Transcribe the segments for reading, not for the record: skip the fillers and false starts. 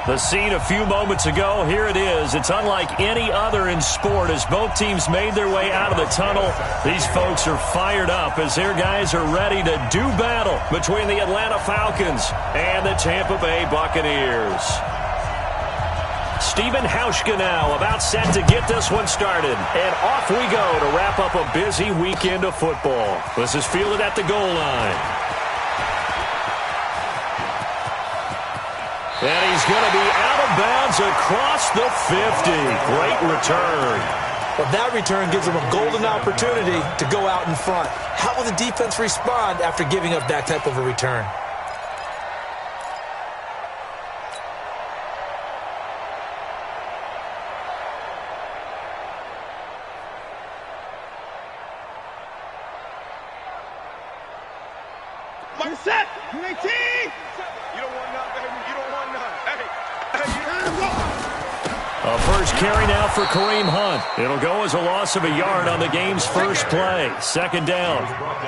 The scene a few moments ago, here it is. It's unlike any other in sport as both teams made their way out of the tunnel. These folks are fired up as their guys are ready to do battle between the Atlanta Falcons and the Tampa Bay Buccaneers. Stephen Hauschka now about set to get this one started. And off we go to wrap up a busy weekend of football. This is fielded at the goal line. And he's going to be out of bounds across the 50. Great return. Well, that return gives them a golden opportunity to go out in front. How will the defense respond after giving up that type of a return? Mark set. UAT. You don't want none, baby. You don't want none. A first carry now for Kareem Hunt. It'll go as a loss of a yard on the game's first play. Second down.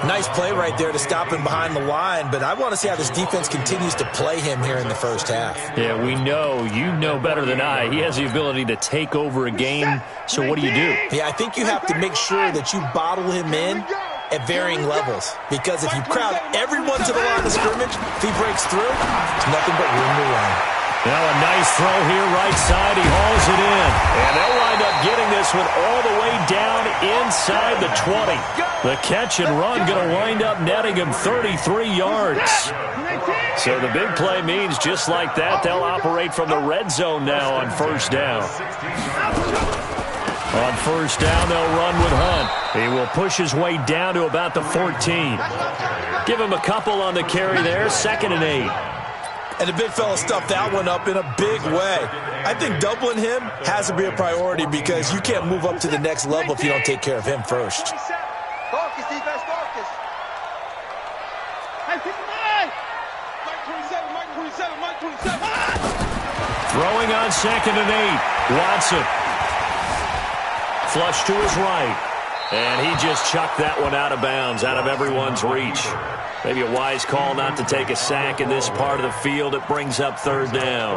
Nice play right there to stop him behind the line, but I want to see how this defense continues to play him here in the first half. Yeah, we know. You know better than I. He has the ability to take over a game, so what do you do? Yeah, I think you have to make sure that you bottle him in at varying levels, because if you crowd everyone to the line of scrimmage, if he breaks through, there's nothing but room to run. Now a nice throw here right side. He hauls it in. And they'll wind up getting this one all the way down inside the 20. The catch and run going to wind up netting him 33 yards. So the big play means just like that, they'll operate from the red zone now on first down. On first down, they'll run with Hunt. He will push his way down to about the 14. Give him a couple on the carry there. 2nd and 8. And the big fella stuffed that one up in a big way. I think doubling him has to be a priority because you can't move up to the next level if you don't take care of him first. Focus, defense, focus. Hey, pick him Mike 27, Mike 27, Mike 27. Throwing on 2nd and 8. Watson. Flush to his right. And he just chucked that one out of bounds, out of everyone's reach. Maybe a wise call not to take a sack in this part of the field. It brings up 3rd down.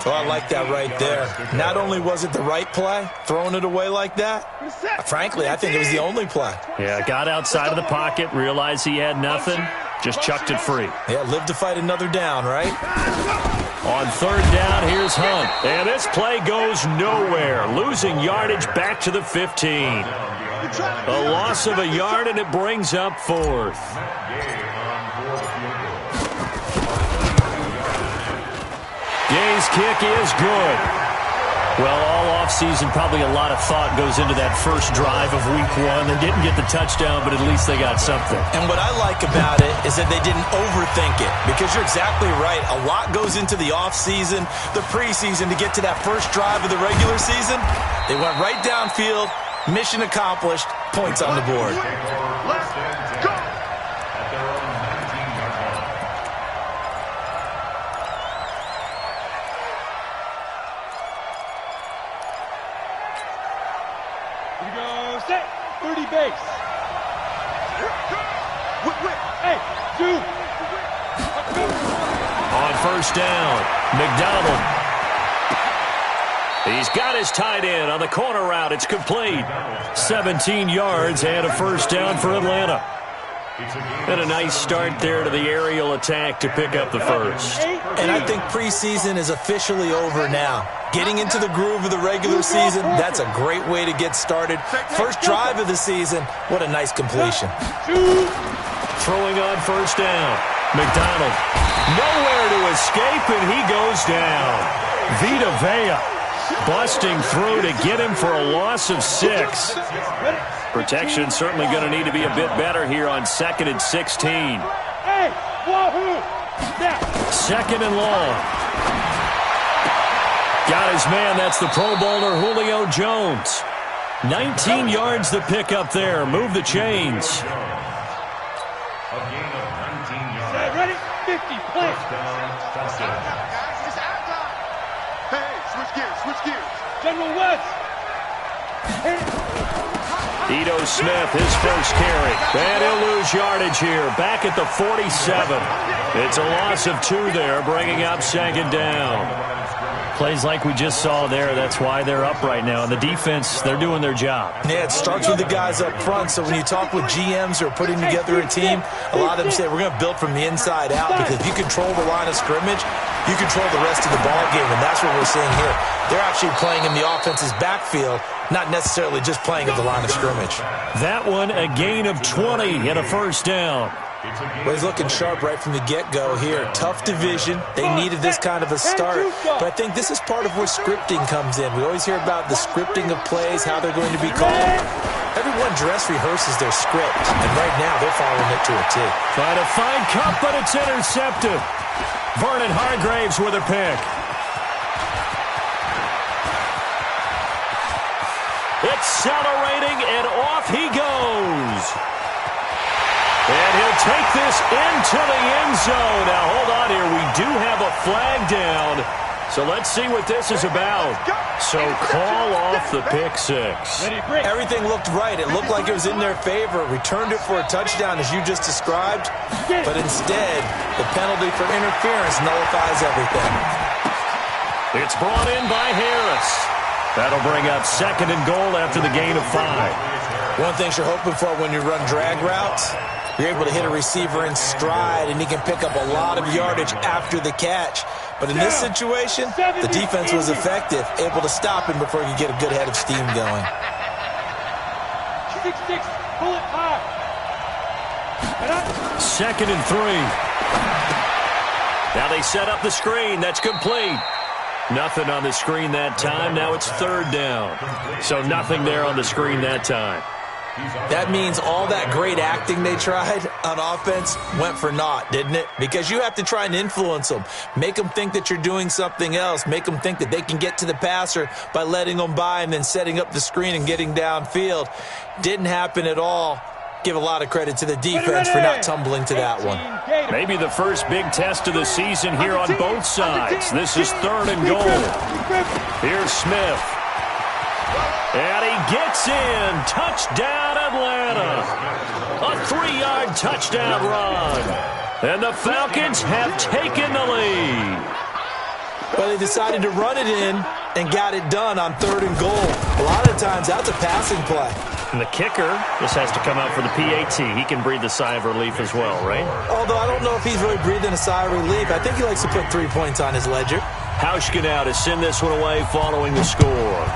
Oh, I like that right there. Not only was it the right play, throwing it away like that, frankly, I think it was the only play. Yeah, got outside of the pocket, realized he had nothing, just chucked it free. Yeah, live to fight another down, right? On 3rd down, here's Hunt. And this play goes nowhere. Losing yardage back to the 15. A loss of a yard, and it brings up 4th. Gay's kick is good. Well, all offseason, probably a lot of thought goes into that first drive of week 1. They didn't get the touchdown, but at least they got something. And what I like about it is that they didn't overthink it, because you're exactly right. A lot goes into the offseason, the preseason, to get to that first drive of the regular season. They went right downfield, mission accomplished, points on the board. Let's go. Here we go, set, 30 base. Hey, dude. On first down, McDonald. He's got his tight end on the corner route. It's complete. 17 yards and a first down for Atlanta. And a nice start there to the aerial attack to pick up the first. And I think preseason is officially over now. Getting into the groove of the regular season, that's a great way to get started. First drive of the season, what a nice completion. Throwing on first down. McDonald. Nowhere to escape, and he goes down. Vita Vea busting through to get him for a loss of 6. Protection certainly going to need to be a bit better here on 2nd and 16. Hey, wahoo! 2nd and long. Got his man. That's the Pro Bowler Julio Jones. 19 yards to pick up there. Move the chains. Ready? 50, play. Hey, switch gears. General West. Ito Smith, his first carry. And he'll lose yardage here. Back at the 47. It's a loss of 2 there, bringing up 2nd down. Plays like we just saw there. That's why they're up right now. And the defense, they're doing their job. Yeah, it starts with the guys up front. So when you talk with GMs who are putting together a team, a lot of them say we're going to build from the inside out, because if you control the line of scrimmage, you control the rest of the ball game, and that's what we're seeing here. They're actually playing in the offense's backfield, not necessarily just playing at the line of scrimmage. That one, a gain of 20 and a first down. Well, he's looking sharp right from the get-go here. Tough division. They needed this kind of a start. But I think this is part of where scripting comes in. We always hear about the scripting of plays, how they're going to be called. Everyone dress rehearses their script, and right now they're following it to a T. Trying to find Cup, but it's intercepted. Vernon Hargraves with a pick. Accelerating, and off he goes. And he'll take this into the end zone. Now, hold on here. We do have a flag down. So let's see what this is about. So call off the pick six. Everything looked right. It looked like it was in their favor. Returned it for a touchdown, as you just described. But instead, the penalty for interference nullifies everything. It's brought in by Harris. That'll bring up 2nd and goal after the gain of 5. One thing you're hoping for when you run drag routes, you're able to hit a receiver in stride, and he can pick up a lot of yardage after the catch. But in this situation, the defense was effective, able to stop him before he could get a good head of steam going. 2nd and 3. Now they set up the screen. That's complete. Nothing on the screen that time. Now it's 3rd down. So nothing there on the screen that time. That means all that great acting they tried on offense went for naught, didn't it? Because you have to try and influence them. Make them think that you're doing something else. Make them think that they can get to the passer by letting them by and then setting up the screen and getting downfield. Didn't happen at all. Give a lot of credit to the defense for not tumbling to that one. Maybe the first big test of the season here on both sides. This is 3rd and goal. Here's Smith. And he gets in. Touchdown, Atlanta. A 3-yard touchdown run. And the Falcons have taken the lead. Well, they decided to run it in and got it done on 3rd and goal. A lot of times, that's a passing play. And the kicker just has to come out for the PAT. He can breathe a sigh of relief as well, right? Although I don't know if he's really breathing a sigh of relief. I think he likes to put 3 points on his ledger. Hauschka now to send this one away following the score.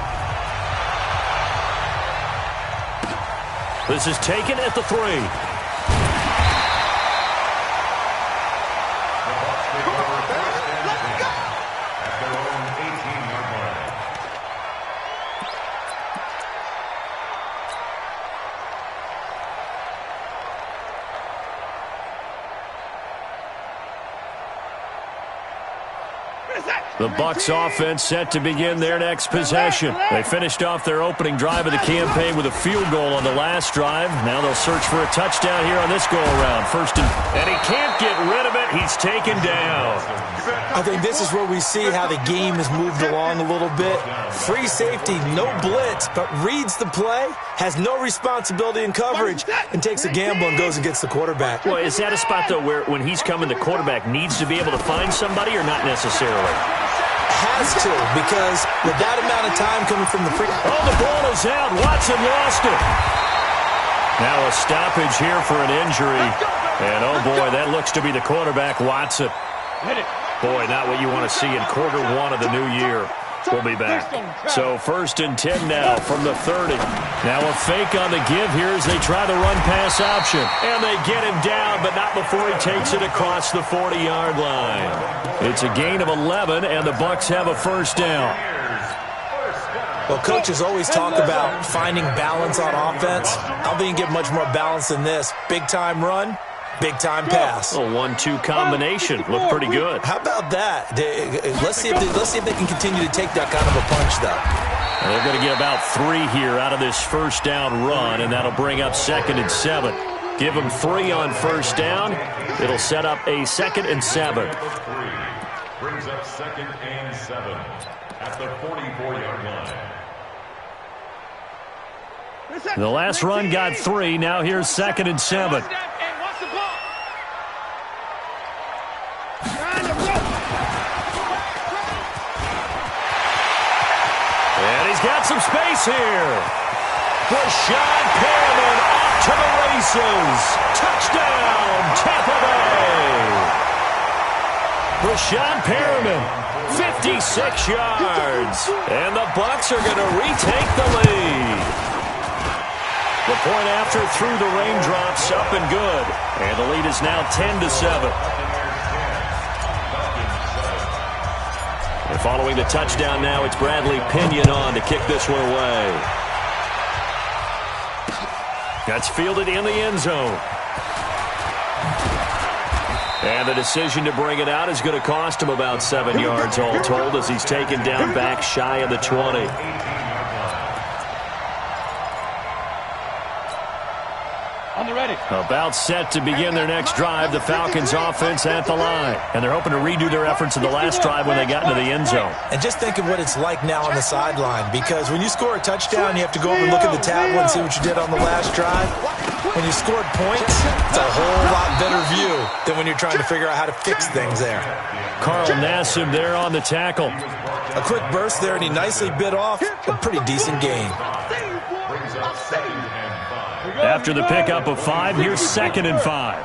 This is taken at the 3. The Bucs offense set to begin their next possession. They finished off their opening drive of the campaign with a field goal on the last drive. Now they'll search for a touchdown here on this go-around. And he can't get rid of it. He's taken down. I think this is where we see how the game has moved along a little bit. Free safety, no blitz, but reads the play, has no responsibility in coverage, and takes a gamble and goes and gets the quarterback. Well, is that a spot, though, where when he's coming, the quarterback needs to be able to find somebody or not necessarily? Has to, because with that amount of time coming from the free... Oh, the ball is out. Watson lost it. Now a stoppage here for an injury. And, oh, boy, that looks to be the quarterback, Watson. Boy, not what you want to see in quarter 1 of the new year. We'll be back. So 1st and 10 now from the 30. Now a fake on the give here as they try the run-pass option. And they get him down, but not before he takes it across the 40-yard line. It's a gain of 11, and the Bucs have a 1st down. Well, coaches always talk about finding balance on offense. I don't think you can get much more balance than this. Big-time run. Big-time pass. A 1-2 combination. Looked pretty good. How about that? Let's see if they can continue to take that kind of a punch, though. And they're going to get about 3 here out of this 1st down run, and that'll bring up 2nd and 7. Give them 3 on 1st down. It'll set up a 2nd and 7. Brings up 2nd and 7 at the 44-yard line. The last run got 3. Now here's 2nd and 7. He's got some space here. Rashad Perriman off to the races. Touchdown, Tampa Bay. Rashad Perriman, 56 yards. And the Bucs are going to retake the lead. The point after through the raindrops, up and good. And the lead is now 10-7. And following the touchdown now, it's Bradley Pinion on to kick this one away. That's fielded in the end zone. And the decision to bring it out is going to cost him about 7 yards all told as he's taken down back shy of the 20. About set to begin their next drive. The Falcons offense at the line. And they're hoping to redo their efforts in the last drive when they got into the end zone. And just think of what it's like now on the sideline. Because when you score a touchdown, you have to go over and look at the tablet and see what you did on the last drive. When you scored points, it's a whole lot better view than when you're trying to figure out how to fix things there. Carl Nassib there on the tackle. A quick burst there, and he nicely bit off a pretty decent gain. After the pickup of 5, here's 2nd and 5.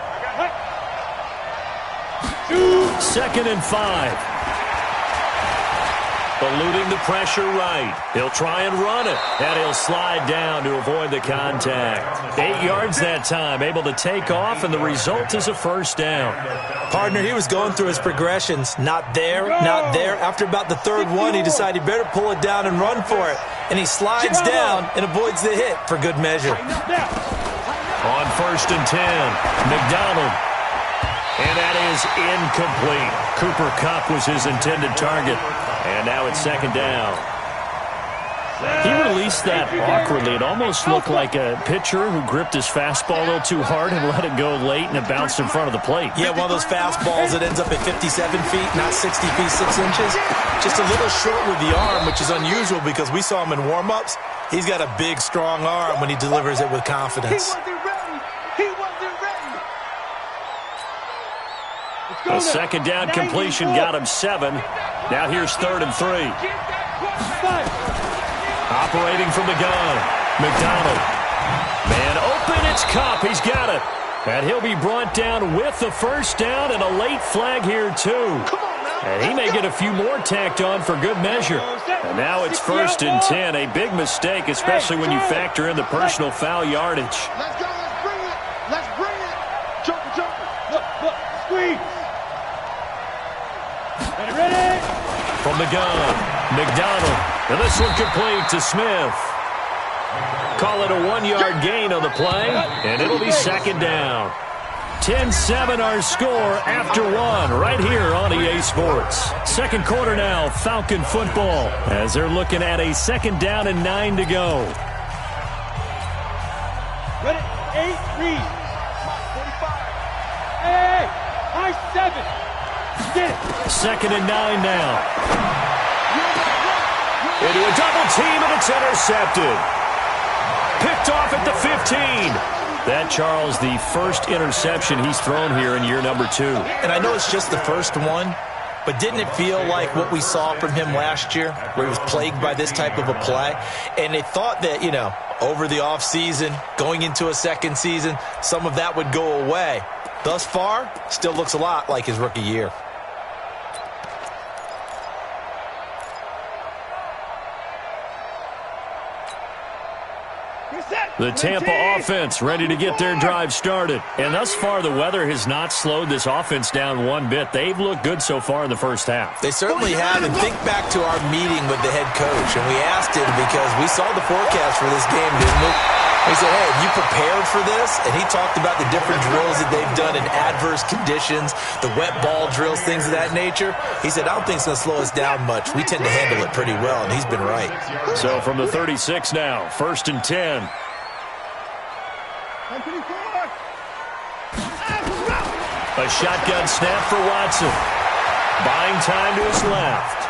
2nd and 5. Eluding the pressure right. He'll try and run it, and he'll slide down to avoid the contact. 8 yards that time, able to take off, and the result is a first down. Partner, he was going through his progressions. Not there, not there. After about the third one, he decided he better pull it down and run for it. And he slides down and avoids the hit for good measure. On 1st and 10, McDonald. And that is incomplete. Cooper Kupp was his intended target. And now it's 2nd down. He released that awkwardly. It almost looked like a pitcher who gripped his fastball a little too hard and let it go late, and it bounced in front of the plate. Yeah, one of those fastballs that ends up at 57 feet, not 60 feet, 6 inches. Just a little short with the arm, which is unusual because we saw him in warm-ups. He's got a big, strong arm when he delivers it with confidence. A 2nd down completion got him 7. Now here's 3rd and 3. Operating from the gun. McDonald. Man open, it's Kupp. He's got it. And he'll be brought down with the first down and a late flag here too. And he may get a few more tacked on for good measure. And now it's 1st and 10. A big mistake, especially when you factor in the personal foul yardage. Let's go. Let's bring it. Let's bring it. Jumper. Look. Squeeze. Ready? From the gun, McDonald. And this one complete to Smith. Call it a 1-yard gain on the play, and it'll be 2nd down. 10-7 our score after 1 right here on EA Sports. 2nd quarter now, Falcon football, as they're looking at a 2nd down and 9 to go. Ready? 8, read. 45. Hey, high 7. Get it. 2nd and 9 now. Into a double team, and it's intercepted. Picked off at the 15. That, Charles, the first interception he's thrown here in year number 2. And I know it's just the first one, but didn't it feel like what we saw from him last year, where he was plagued by this type of a play? And they thought that, over the offseason, going into a second season, some of that would go away. Thus far, still looks a lot like his rookie year. The Tampa offense ready to get their drive started. And thus far, the weather has not slowed this offense down one bit. They've looked good so far in the first half. They certainly have. And think back to our meeting with the head coach. And we asked him because we saw the forecast for this game, didn't we? He said, hey, have you prepared for this? And he talked about the different drills that they've done in adverse conditions, the wet ball drills, things of that nature. He said, I don't think it's going to slow us down much. We tend to handle it pretty well, and he's been right. So from the 36 now, 1st and 10. A shotgun snap for Watson. Buying time to his left.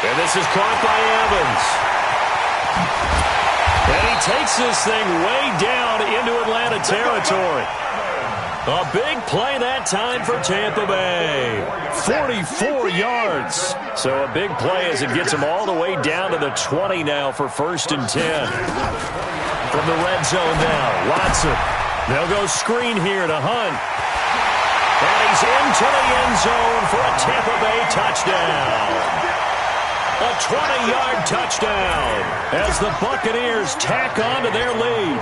And this is caught by Evans. And he takes this thing way down into Atlanta territory. A big play that time for Tampa Bay. 44 yards. So a big play as it gets them all the way down to the 20 now for 1st and 10. From the red zone now, Watson. They'll go screen here to Hunt. And he's into the end zone for a Tampa Bay touchdown. A 20-yard touchdown as the Buccaneers tack on to their lead.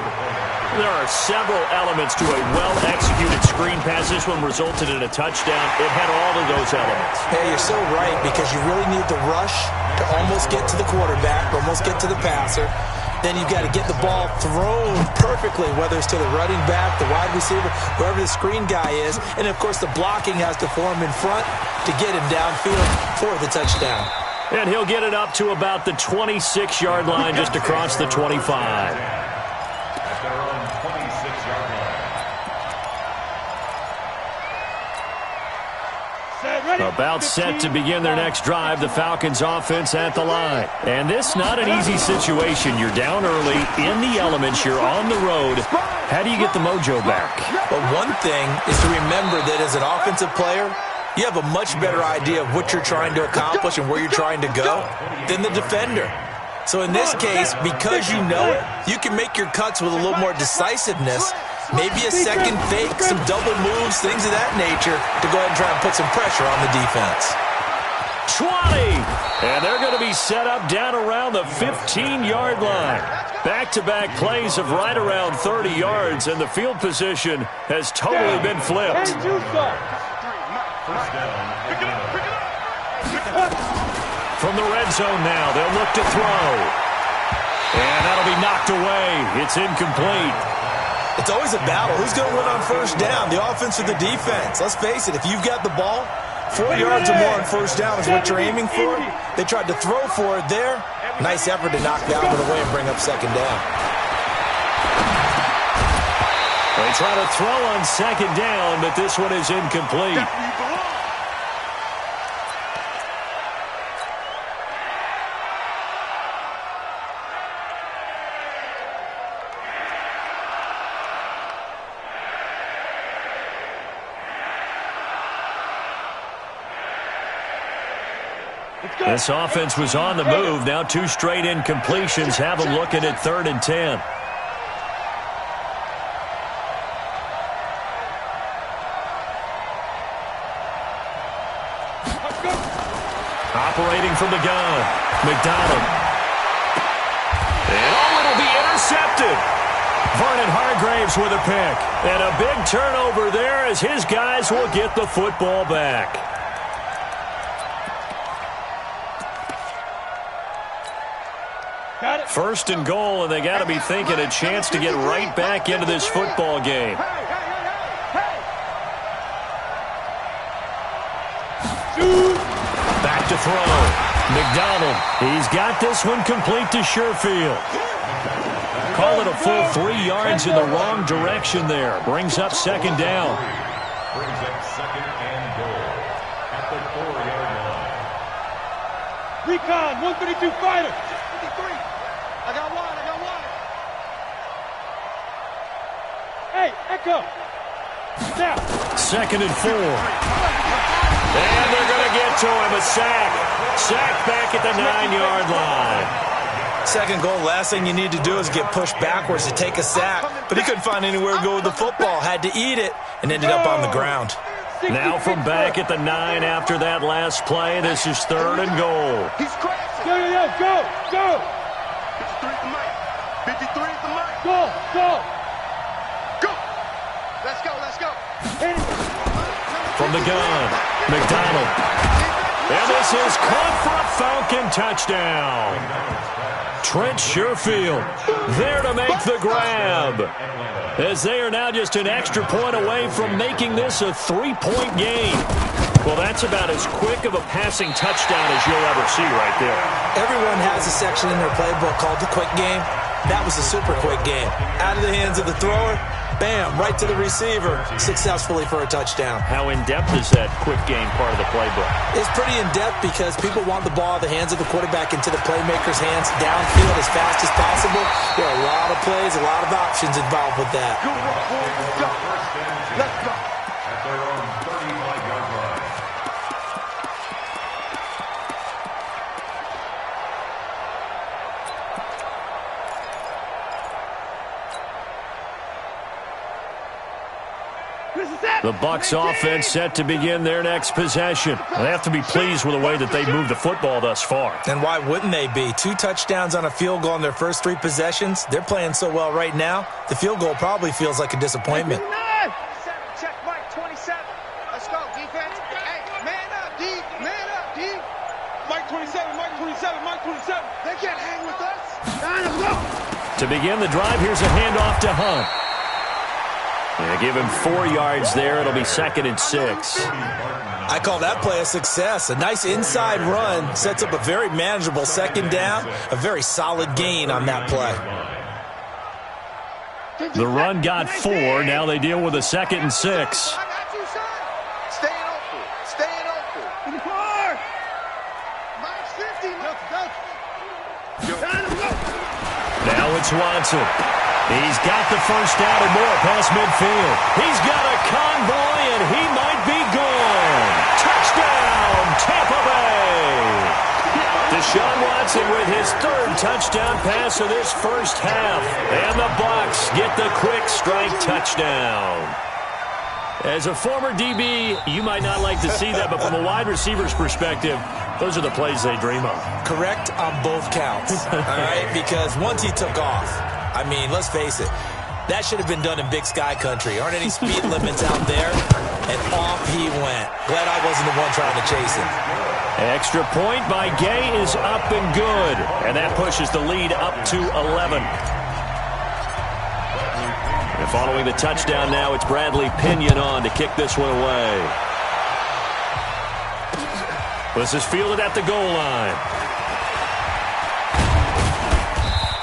There are several elements to a well-executed screen pass. This one resulted in a touchdown. It had all of those elements. Hey, you're so right, because you really need the rush to almost get to the quarterback, almost get to the passer. Then you've got to get the ball thrown perfectly, whether it's to the running back, the wide receiver, whoever the screen guy is. And, of course, the blocking has to form in front to get him downfield for the touchdown. And he'll get it up to about the 26-yard line, just across the 25. About set to begin their next drive, the Falcons offense at the line. And this not an easy situation. You're down early, in the elements, you're on the road. How do you get the mojo back? Well, one thing is to remember that as an offensive player, you have a much better idea of what you're trying to accomplish and where you're trying to go than the defender. So in this case, because you know it, you can make your cuts with a little more decisiveness. Maybe a second fake, some double moves, things of that nature to go ahead and try and put some pressure on the defense. 20! And they're going to be set up down around the 15-yard line. Back-to-back plays of right around 30 yards, and the field position has totally been flipped. From the red zone now, they'll look to throw. And that'll be knocked away. It's incomplete. It's always a battle. Who's going to win on first down, the offense or the defense? Let's face it, if you've got the ball, 4 yards or more on first down is what you're aiming for. They tried to throw for it there. Nice effort to knock that one away and bring up second down. They try to throw on second down, but this one is incomplete. This offense was on the move. Now 2 straight incompletions have them looking at 3rd and 10. Operating from the gun, McDonald. And it'll be intercepted. Vernon Hargraves with a pick. And a big turnover there as his guys will get the football back. First and goal, and they got to be thinking a chance to get right back into this football game. Back to throw. McDonald, he's got this one complete to Sherfield. Call it a full 3 yards in the wrong direction there. Brings up second down. Brings up second and goal at the 4-yard line. Recon, 132 fighter. 53. I got one. Hey, Echo. Now. 2nd and 4. And they're going to get to him. A sack. Sack back at the 9-yard line. Second goal, last thing you need to do is get pushed backwards to take a sack. But he couldn't find anywhere to go with the football. Had to eat it and ended up on the ground. Now from back at the 9 after that last play. This is 3rd and goal. He's crashing. Go. 53 at the mic. 53 at the mic. Go. Let's go. From the gun, McDonald. And this is caught for a Falcon touchdown. Trent Sherfield there to make the grab, as they are now just an extra point away from making this a 3-point game. Well, that's about as quick of a passing touchdown as you'll ever see right there. Everyone has a section in their playbook called the quick game. That was a super quick game. Out of the hands of the thrower, bam, right to the receiver, successfully for a touchdown. How in-depth is that quick game part of the playbook? It's pretty in-depth because people want the ball out of the hands of the quarterback into the playmaker's hands downfield as fast as possible. There are a lot of plays, a lot of options involved with that. Let's go. The Bucs offense set to begin their next possession. They have to be pleased with the way that they've moved the football thus far. And why wouldn't they be? 2 touchdowns on a field goal in their first 3 possessions. They're playing so well right now, the field goal probably feels like a disappointment. Check Mike 27. Let's go, defense. Hey, man up, D. Man up, D. Mike 27, Mike 27, Mike 27. They can't hang with us. Let's go. To begin the drive, here's a handoff to Hunt. They give him 4 yards there. It'll be 2nd and 6. I call that play a success. A nice inside run sets up a very manageable 2nd down. A very solid gain on that play. The run got 4. Now they deal with a 2nd and 6. I got you, son. Staying open. Staying open. Mike's 50. Let's go. Now it's Watson. He's got the first down and more past midfield. He's got a convoy, and he might be gone. Touchdown, Tampa Bay. Deshaun Watson with his 3rd touchdown pass of this first half. And the Bucs get the quick strike touchdown. As a former DB, you might not like to see that, but from a wide receiver's perspective, those are the plays they dream of. Correct on both counts, all right? Because once he took off, I mean, let's face it, that should have been done in Big Sky country. Aren't any speed limits out there? And off he went. Glad I wasn't the one trying to chase him. Extra point by Gay is up and good. And that pushes the lead up to 11. And following the touchdown now, it's Bradley Pinion on to kick this one away. This is fielded at the goal line.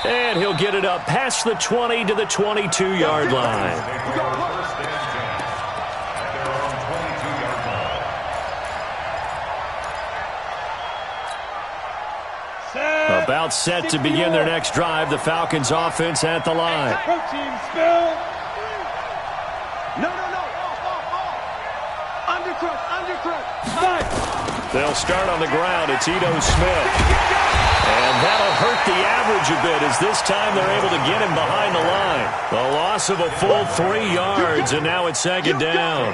And he'll get it up past the 20 to the 22-yard line. About set to begin their next drive. The Falcons offense at the line. No. Undercrook. They'll start on the ground. It's Ito Smith. And that'll hurt the average a bit as this time they're able to get him behind the line. The loss of a full 3 yards, and now it's 2nd down.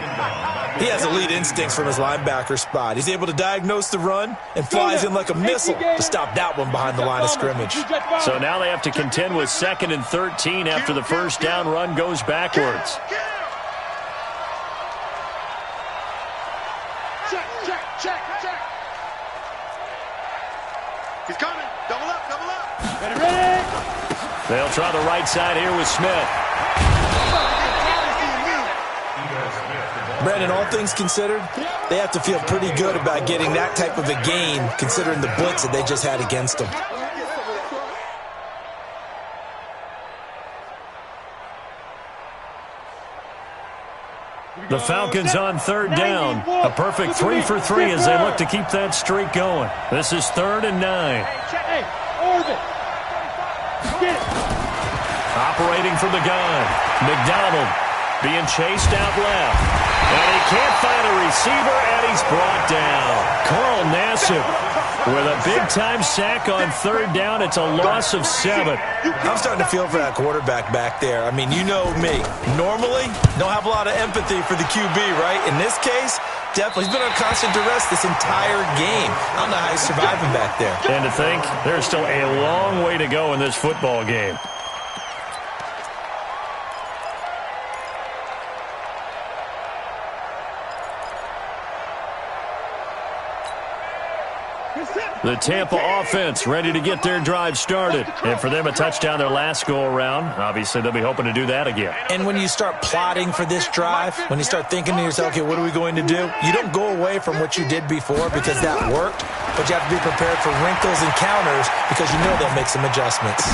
He has elite instincts from his linebacker spot. He's able to diagnose the run and flies in like a missile to stop that one behind the line of scrimmage. So now they have to contend with 2nd and 13 after the first down run goes backwards. Check. He's coming. Double up. Ready. They'll try the right side here with Smith. Brandon, all things considered, they have to feel pretty good about getting that type of a gain considering the blitz that they just had against them. The Falcons on 3rd down. A perfect 3 for 3 as they look to keep that streak going. This is 3rd and 9. Operating from the gun. McDonald being chased out left. And he can't find a receiver, and he's brought down. Carl Nassib with a big-time sack on 3rd down. It's a loss of 7. I'm starting to feel for that quarterback back there. I mean, you know me. Normally, don't have a lot of empathy for the QB, right? In this case, definitely. He's been on constant duress this entire game. I don't know how he's surviving back there. And to think, there's still a long way to go in this football game. The Tampa offense ready to get their drive started. And for them, a touchdown their last go-around. Obviously, they'll be hoping to do that again. And when you start plotting for this drive, when you start thinking to yourself, okay, what are we going to do? You don't go away from what you did before because that worked, but you have to be prepared for wrinkles and counters because you know they'll make some adjustments.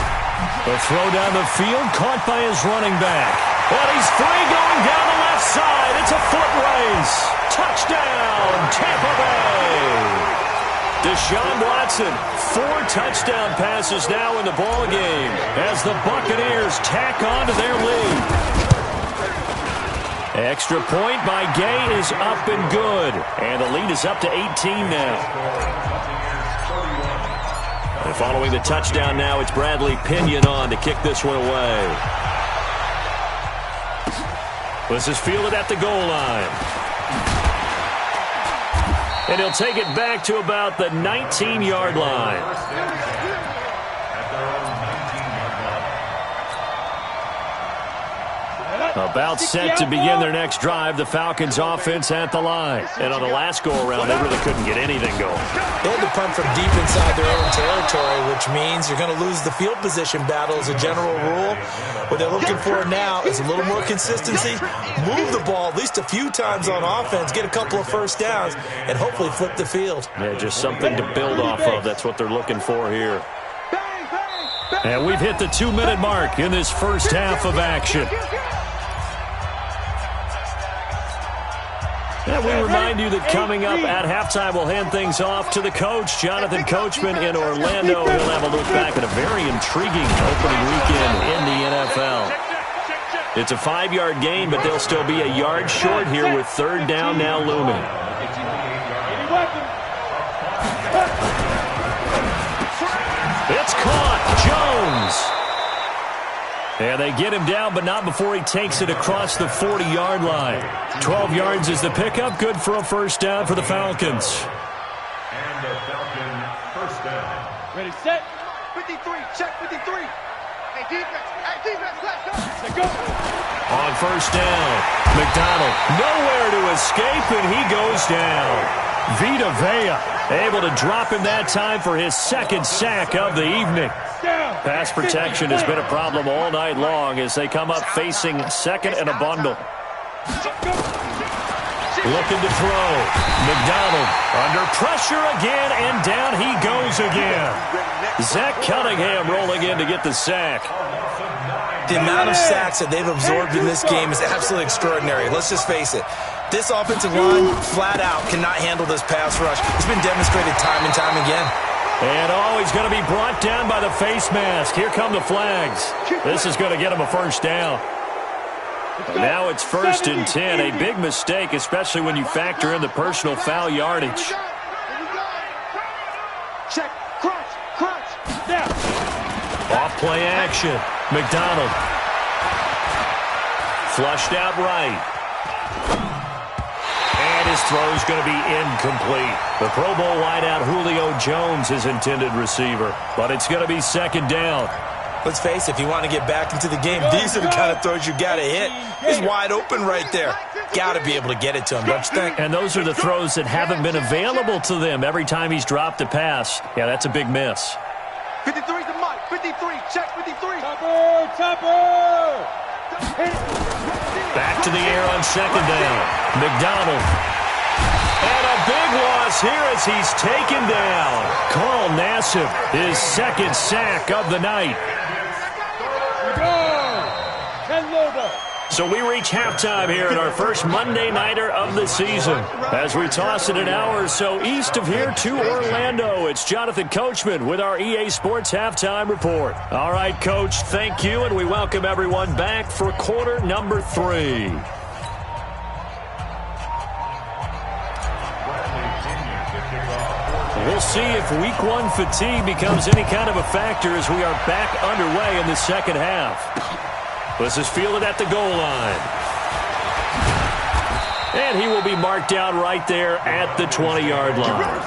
The throw down the field, caught by his running back. And he's free going down the left side. It's a foot race. Touchdown, Tampa Bay. Deshaun Watson, 4 touchdown passes now in the ballgame as the Buccaneers tack on to their lead. Extra point by Gay is up and good. And the lead is up to 18 now. And following the touchdown now, it's Bradley Pinion on to kick this one away. This is fielded at the goal line. And he'll take it back to about the 19-yard line. About set to begin their next drive, the Falcons offense at the line. And on the last go-around, they really couldn't get anything going. They had to punt from deep inside their own territory, which means you're going to lose the field position battle as a general rule. What they're looking for now is a little more consistency, move the ball at least a few times on offense, get a couple of first downs, and hopefully flip the field. Yeah, just something to build off of. That's what they're looking for here. And we've hit the 2-minute mark in this first half of action. And we remind you that coming up at halftime, we'll hand things off to the coach, Jonathan Coachman in Orlando. He'll have a look back at a very intriguing opening weekend in the NFL. It's a 5-yard gain, but they'll still be a yard short here with third down now looming. It's caught. Jones. And they get him down, but not before he takes it across the 40-yard line. 12 yards is the pickup. Good for a first down for the Falcons. And the Falcon first down. Ready, set. 53, check 53. Hey, defense, let's go. Let's go. On first down, McDonald nowhere to escape, and he goes down. Vita Vea able to drop him that time for his second sack of the evening. Pass protection has been a problem all night long as they come up facing second and a bundle. Looking to throw. McDonald under pressure again, and down he goes again. Zach Cunningham rolling in to get the sack. The amount of sacks that they've absorbed in this game is absolutely extraordinary. Let's just face it. This offensive line, flat out, cannot handle this pass rush. It's been demonstrated time and time again. And he's going to be brought down by the face mask. Here come the flags. This is going to get him a first down. Now it's 1st and 10. A big mistake, especially when you factor in the personal foul yardage. Check, crunch, down. Off play action. McDonald. Flushed out right. And his throw's going to be incomplete. The Pro Bowl wideout Julio Jones is intended receiver, but it's going to be second down. Let's face it, if you want to get back into the game, these are the kind of throws you got to hit. He's wide open right there. Got to be able to get it to him, don't you think? And those are the throws that haven't been available to them every time he's dropped a pass. Yeah, that's a big miss. 53 to Mike. 53, check 53. Topper! Back to the air on second down. McDonald. And a big loss here as he's taken down. Carl Nassib, his second sack of the night. So we reach halftime here in our first Monday Nighter of the season. As we toss it an hour or so east of here to Orlando, it's Jonathan Coachman with our EA Sports Halftime Report. All right, Coach, thank you, and we welcome everyone back for quarter number 3. We'll see if week 1 fatigue becomes any kind of a factor as we are back underway in the second half. This is fielded at the goal line. And he will be marked down right there at the 20-yard line.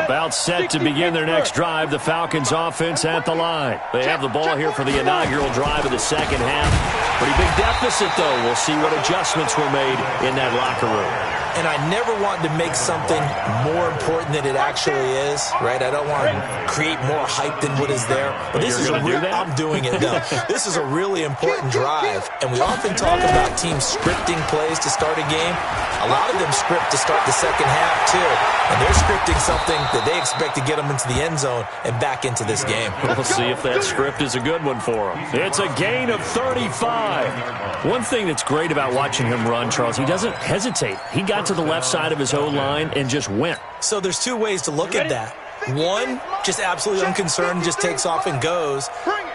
About set to begin their next drive, the Falcons offense at the line. They have the ball here for the inaugural drive of the second half. Pretty big deficit, though. We'll see what adjustments were made in that locker room. And I never want to make something more important than it actually is, right? I don't want to create more hype than what is there. But this is I'm doing it, though. This is a really important drive. And we often talk about teams scripting plays to start a game. A lot of them script to start the second half, too. And they're scripting something that they expect to get them into the end zone and back into this game. We'll see if that script is a good one for them. It's a gain of 35. One thing that's great about watching him run, Charles, he doesn't hesitate. He got to the left side of his O-line and just went. So there's two ways to look at that. One, just absolutely unconcerned, just takes off and goes.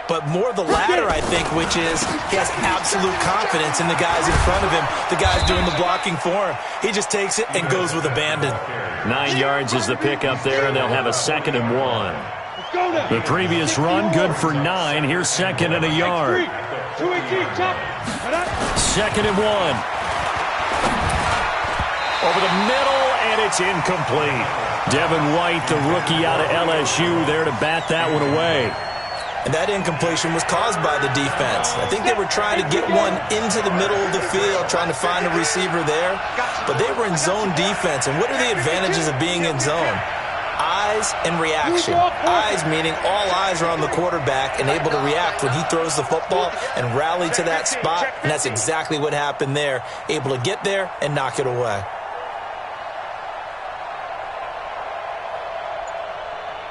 But more the latter, I think, which is he has absolute confidence in the guys in front of him, the guys doing the blocking for him. He just takes it and goes with abandon. 9 yards is the pickup there, and they'll have a 2nd and 1. The previous run, good for 9. Here's second and a yard. 2-18, chop. 2nd and 1. Over the middle, and it's incomplete. Devin White, the rookie out of LSU, there to bat that one away. And that incompletion was caused by the defense. I think they were trying to get one into the middle of the field, trying to find a receiver there. But they were in zone defense. And what are the advantages of being in zone? Eyes and reaction. Eyes meaning all eyes are on the quarterback and able to react when he throws the football and rally to that spot. And that's exactly what happened there. Able to get there and knock it away.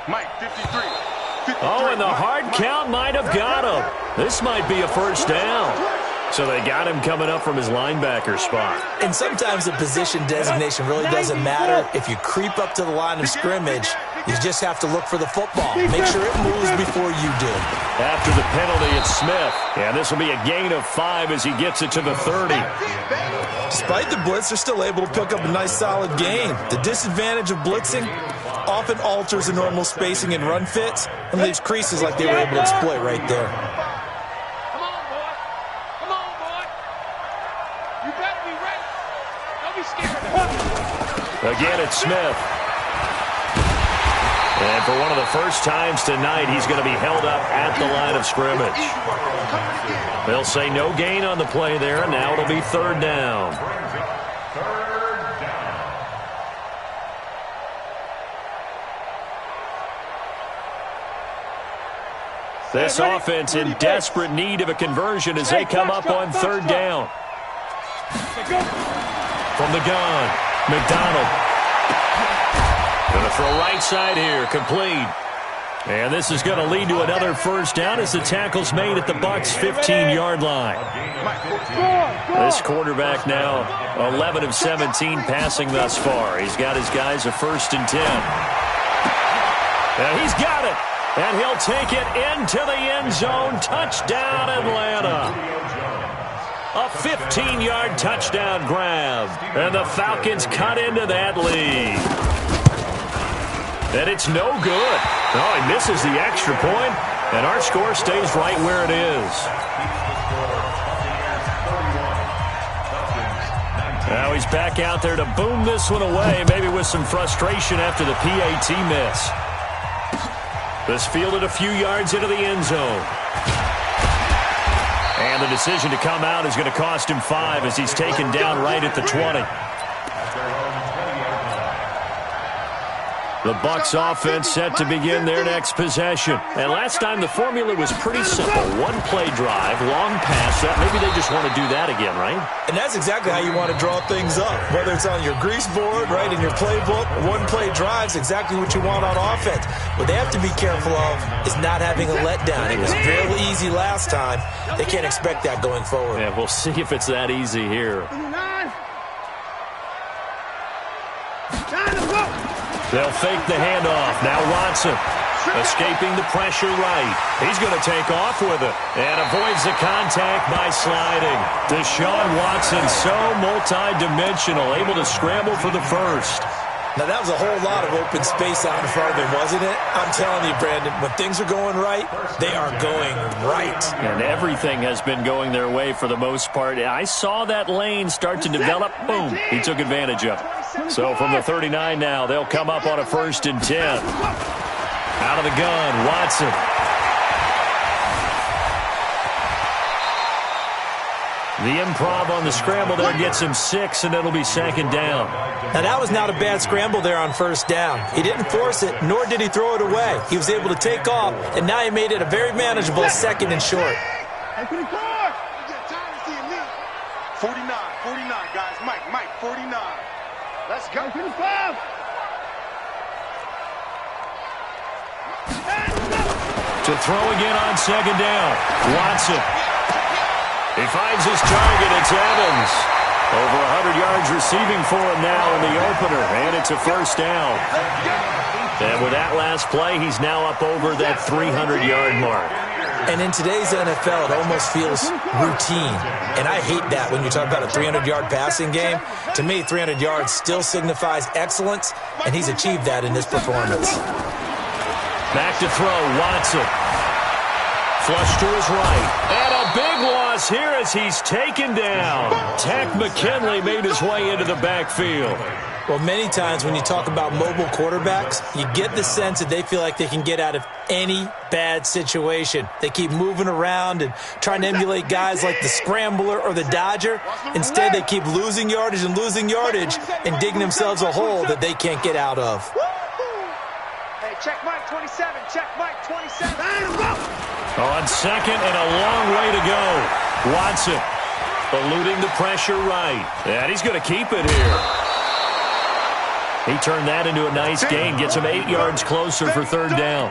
Mike, 53. Oh, and the hard count might have got him. This might be a first down. So they got him coming up from his linebacker spot. And sometimes the position designation really doesn't matter. If you creep up to the line of scrimmage, you just have to look for the football. Make sure it moves before you do. After the penalty, it's Smith. And this will be a gain of 5 as he gets it to the 30. Despite the blitz, they're still able to pick up a nice, solid gain. The disadvantage of blitzing often alters the normal spacing and run fits and leaves creases like they were able to exploit right there. Come on, boy. Come on, boy. You better be ready. Don't be scared. Again, it's Smith. And for one of the first times tonight, he's going to be held up at the line of scrimmage. They'll say no gain on the play there, and now it'll be 3rd down. This offense in desperate need of a conversion as they come up on 3rd down. From the gun, McDonald. Going to throw right side here, complete. And this is going to lead to another first down as the tackle's made at the Bucs' 15-yard line. This quarterback now 11 of 17 passing thus far. He's got his guys a 1st and 10. And he's got it. And he'll take it into the end zone. Touchdown, Atlanta. A 15-yard touchdown grab. And the Falcons cut into that lead. And it's no good. Oh, he misses the extra point, and our score stays right where it is. Now he's back out there to boom this one away, maybe with some frustration after the PAT miss. This fielded a few yards into the end zone. And the decision to come out is going to cost him 5 as he's taken down right at the 20. The Bucs offense set to begin their next possession. And last time the formula was pretty simple. One-play drive, long pass. Maybe they just want to do that again, right? And that's exactly how you want to draw things up. Whether it's on your grease board, right, in your playbook, one-play drive's exactly what you want on offense. What they have to be careful of is not having a letdown. It was real easy last time. They can't expect that going forward. Yeah, we'll see if it's that easy here. They'll fake the handoff. Now Watson escaping the pressure right. He's going to take off with it and avoids the contact by sliding. Deshaun Watson, so multi-dimensional, able to scramble for the 1st. Now, that was a whole lot of open space out in front of him, wasn't it? I'm telling you, Brandon, when things are going right, they are going right. And everything has been going their way for the most part. I saw that lane start to develop. Boom. He took advantage of it. So from the 39 now, they'll come up on a 1st and 10. Out of the gun, Watson. The improv on the scramble there gets him 6, and it'll be 2nd down. Now, that was not a bad scramble there on 1st down. He didn't force it, nor did he throw it away. He was able to take off, and now he made it a very manageable 2nd and short. 49, 49, guys. Mike, 49. Let's go. 55. To throw again on 2nd down. Watson. He finds his target. It's Evans. Over 100 yards receiving for him now in the opener. And it's a 1st down. And with that last play, he's now up over that 300-yard mark. And in today's NFL, it almost feels routine. And I hate that when you talk about a 300-yard passing game. To me, 300 yards still signifies excellence, and he's achieved that in this performance. Back to throw, Watson. Flush to his right. And a big loss here as he's taken down. Tech McKinley made his way into the backfield. Well, many times when you talk about mobile quarterbacks, you get the sense that they feel like they can get out of any bad situation. They keep moving around and trying to emulate guys like the Scrambler or the Dodger. Instead, they keep losing yardage and digging themselves a hole that they can't get out of. Hey, check Mike 27. Check Mike 27. On second and a long way to go. Watson eluding the pressure right. And he's going to keep it here. He turned that into a nice gain, gets him 8 yards closer for third down.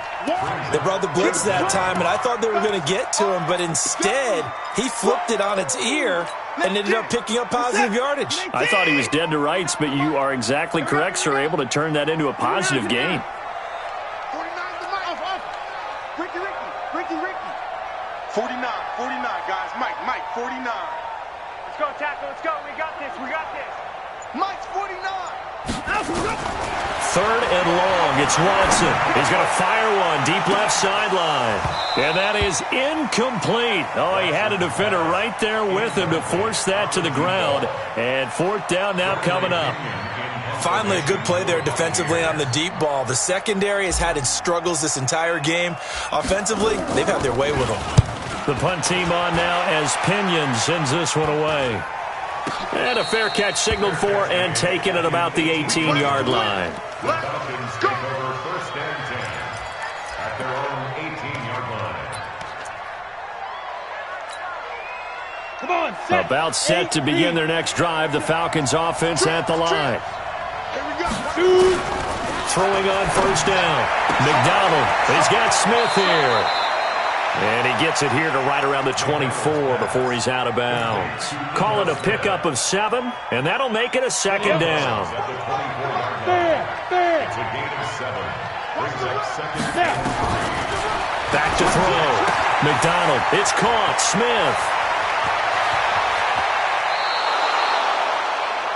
They brought the blitz that time, and I thought they were going to get to him, but instead, he flipped it on its ear and ended up picking up positive yardage. I thought he was dead to rights, but you are exactly correct, sir, able to turn that into a positive gain. 49, guys. Mike, 49. Let's go, tackle. Let's go. We got this. Mike's 49. Third and long. It's Watson. He's going to fire one deep left sideline. And that is incomplete. Oh, he had a defender right there with him to force that to the ground. And fourth down now coming up. Finally, a good play there defensively on the deep ball. The secondary has had its struggles this entire game. Offensively, they've had their way with them. The punt team on now as Pinion sends this one away. And a fair catch signaled for and taken at about the 18-yard line. Falcons take over first and 10 at their own 18-yard line. Come on, set. About set to begin their next drive. The Falcons offense at the line. Throwing on first down. McDonald. He's got Smith here. And he gets it here to right around the 24 before he's out of bounds. Call it a pickup of 7, and that'll make it a second down. At the 24-yard line. It's a gain of 7. Brings up second down. Back to throw. McDonald. It's caught. Smith.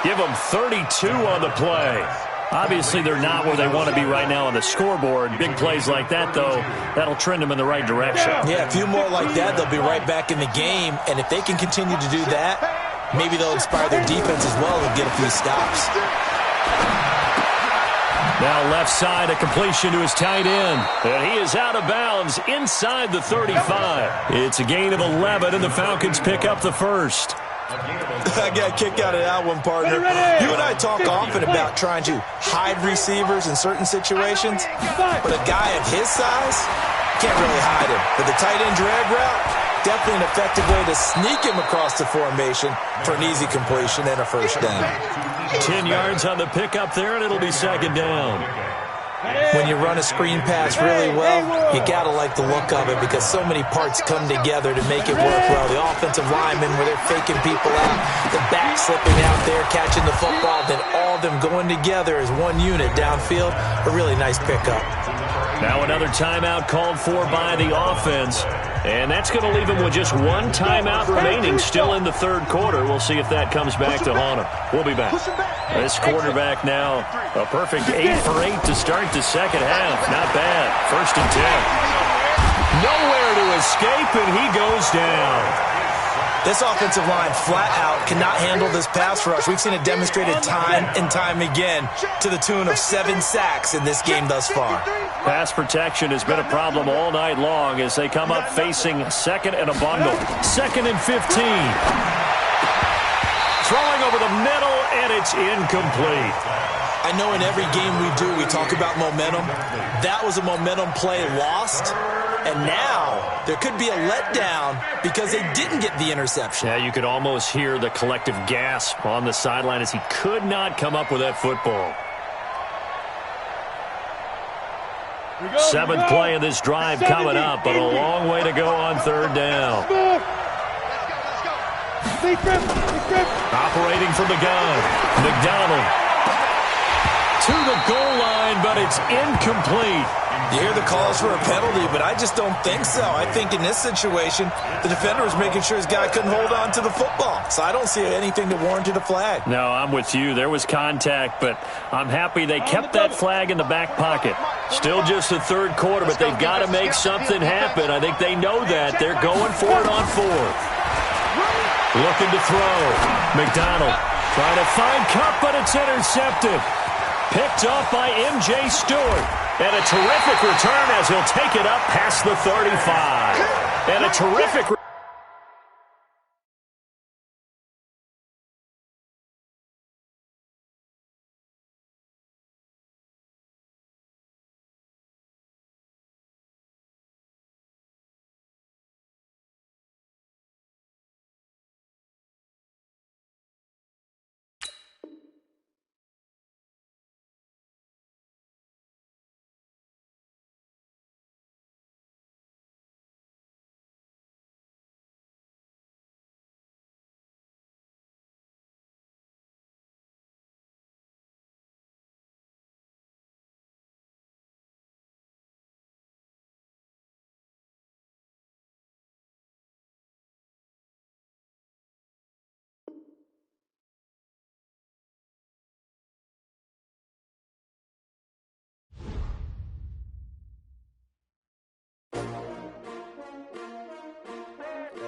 Give them 32 on the play. Obviously, they're not where they want to be right now on the scoreboard. Big plays like that, though, that'll trend them in the right direction. Yeah, a few more like that, they'll be right back in the game. And if they can continue to do that, maybe they'll inspire their defense as well and get a few stops. Now left side, a completion to his tight end. And he is out of bounds inside the 35. It's a gain of 11, and the Falcons pick up the first. I got a kick out of that one, partner. You and I talk often about trying to hide receivers in certain situations, but a guy of his size can't really hide him. But the tight end drag route, definitely an effective way to sneak him across the formation for an easy completion and a first down. 10 yards on the pickup there, and it'll be second down. When you run a screen pass really well, you got to like the look of it because so many parts come together to make it work well. The offensive linemen where they're faking people out, the back slipping out there, catching the football, then all of them going together as one unit downfield. A really nice pickup. Now another timeout called for by the offense. And that's going to leave them with just one timeout remaining still in the third quarter. We'll see if that comes back to haunt them. We'll be back. This quarterback now, a perfect 8 for 8 to start the second half. Not bad. First and 10. Nowhere to escape, and he goes down. This offensive line flat out cannot handle this pass rush. We've seen it demonstrated time and time again to the tune of 7 sacks in this game thus far. Pass protection has been a problem all night long as they come up facing second and a bundle. Second and 15. Throwing over the middle, and it's incomplete. I know in every game we do, we talk about momentum. That was a momentum play lost. And now there could be a letdown because they didn't get the interception. Yeah, you could almost hear the collective gasp on the sideline as he could not come up with that football. Seventh play of this drive coming up, but a long way to go on third down. Operating from the gun, McDonald. to the goal line, but it's incomplete. You hear the calls for a penalty, but I just don't think so. I think in this situation, the defender was making sure his guy couldn't hold on to the football. So I don't see anything to warrant a flag. No, I'm with you. There was contact, but I'm happy they kept that flag in the back pocket. Still just the third quarter, but they've got to make something happen. I think they know that. They're going for it on fourth. Looking to throw. McDonald trying to find Cup, but it's intercepted. Picked off by M.J. Stewart. And a terrific return as he'll take it up past the 35. And a terrific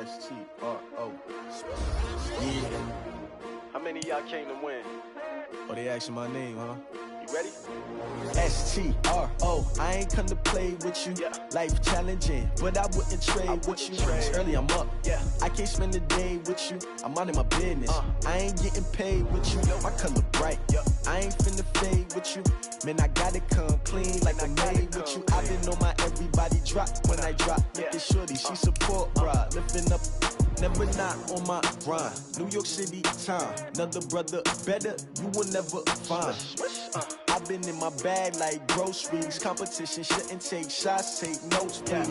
S-T-R-O. Yeah. How many of y'all came to win? Oh, they asking my name, huh? You ready? S-T-R-O. I ain't come to play with you. Yeah. Life challenging, but I wouldn't trade with you. It's early, I'm up. Yeah. I can't spend the day with you. I'm out in my business. I ain't getting paid with you. My color bright. Yeah. I ain't finna fade with you. Man, I gotta come clean like I made with you. I've been on my everybody drop when I drop. Look at shorty, she support, bruh. Lifting up, never not on my grind. New York City time, another brother better, you will never find. I've been in my bag like groceries. Competition shouldn't take shots, take notes, please.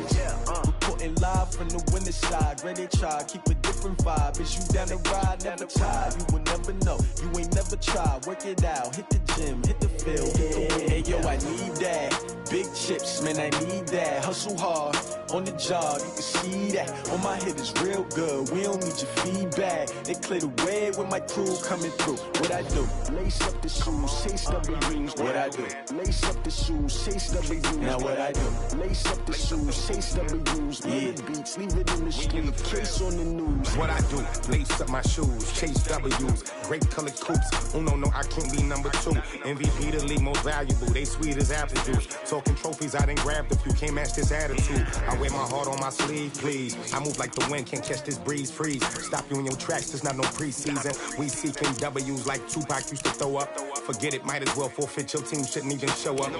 Reporting live from the winning side. Ready to try, keep a different vibe. Is you down the ride, never tired. You will never know, you ain't never tried. Work it out, hit the gym, hit the field, hit the win. Hey yo, I need that. Big chips, man, I need that. Hustle hard, on the job, you can see that. On my hit is real good, we don't need your feedback. They clear the way with my crew coming through. What I do? Lace up the shoes, chase W's. What I do? Lace up the shoes, chase W's. Now what I do? Lace up the shoes, chase W's. Yeah, beats, leave it in the street, case on the news. What I do? Lace up my shoes, chase W's. Great colored coops. Oh no, I can't be number 2. MVP the league most valuable. They sweet as apple juice. Talking trophies, I done grabbed a few. Can't match this attitude. I wear my heart on my sleeve, please. I move like the wind, can't catch this breeze, freeze. Stop you in your tracks, there's not no preseason. We seeking W's like Tupac used to throw up. Forget it, might as well forfeit, your team shouldn't even show up.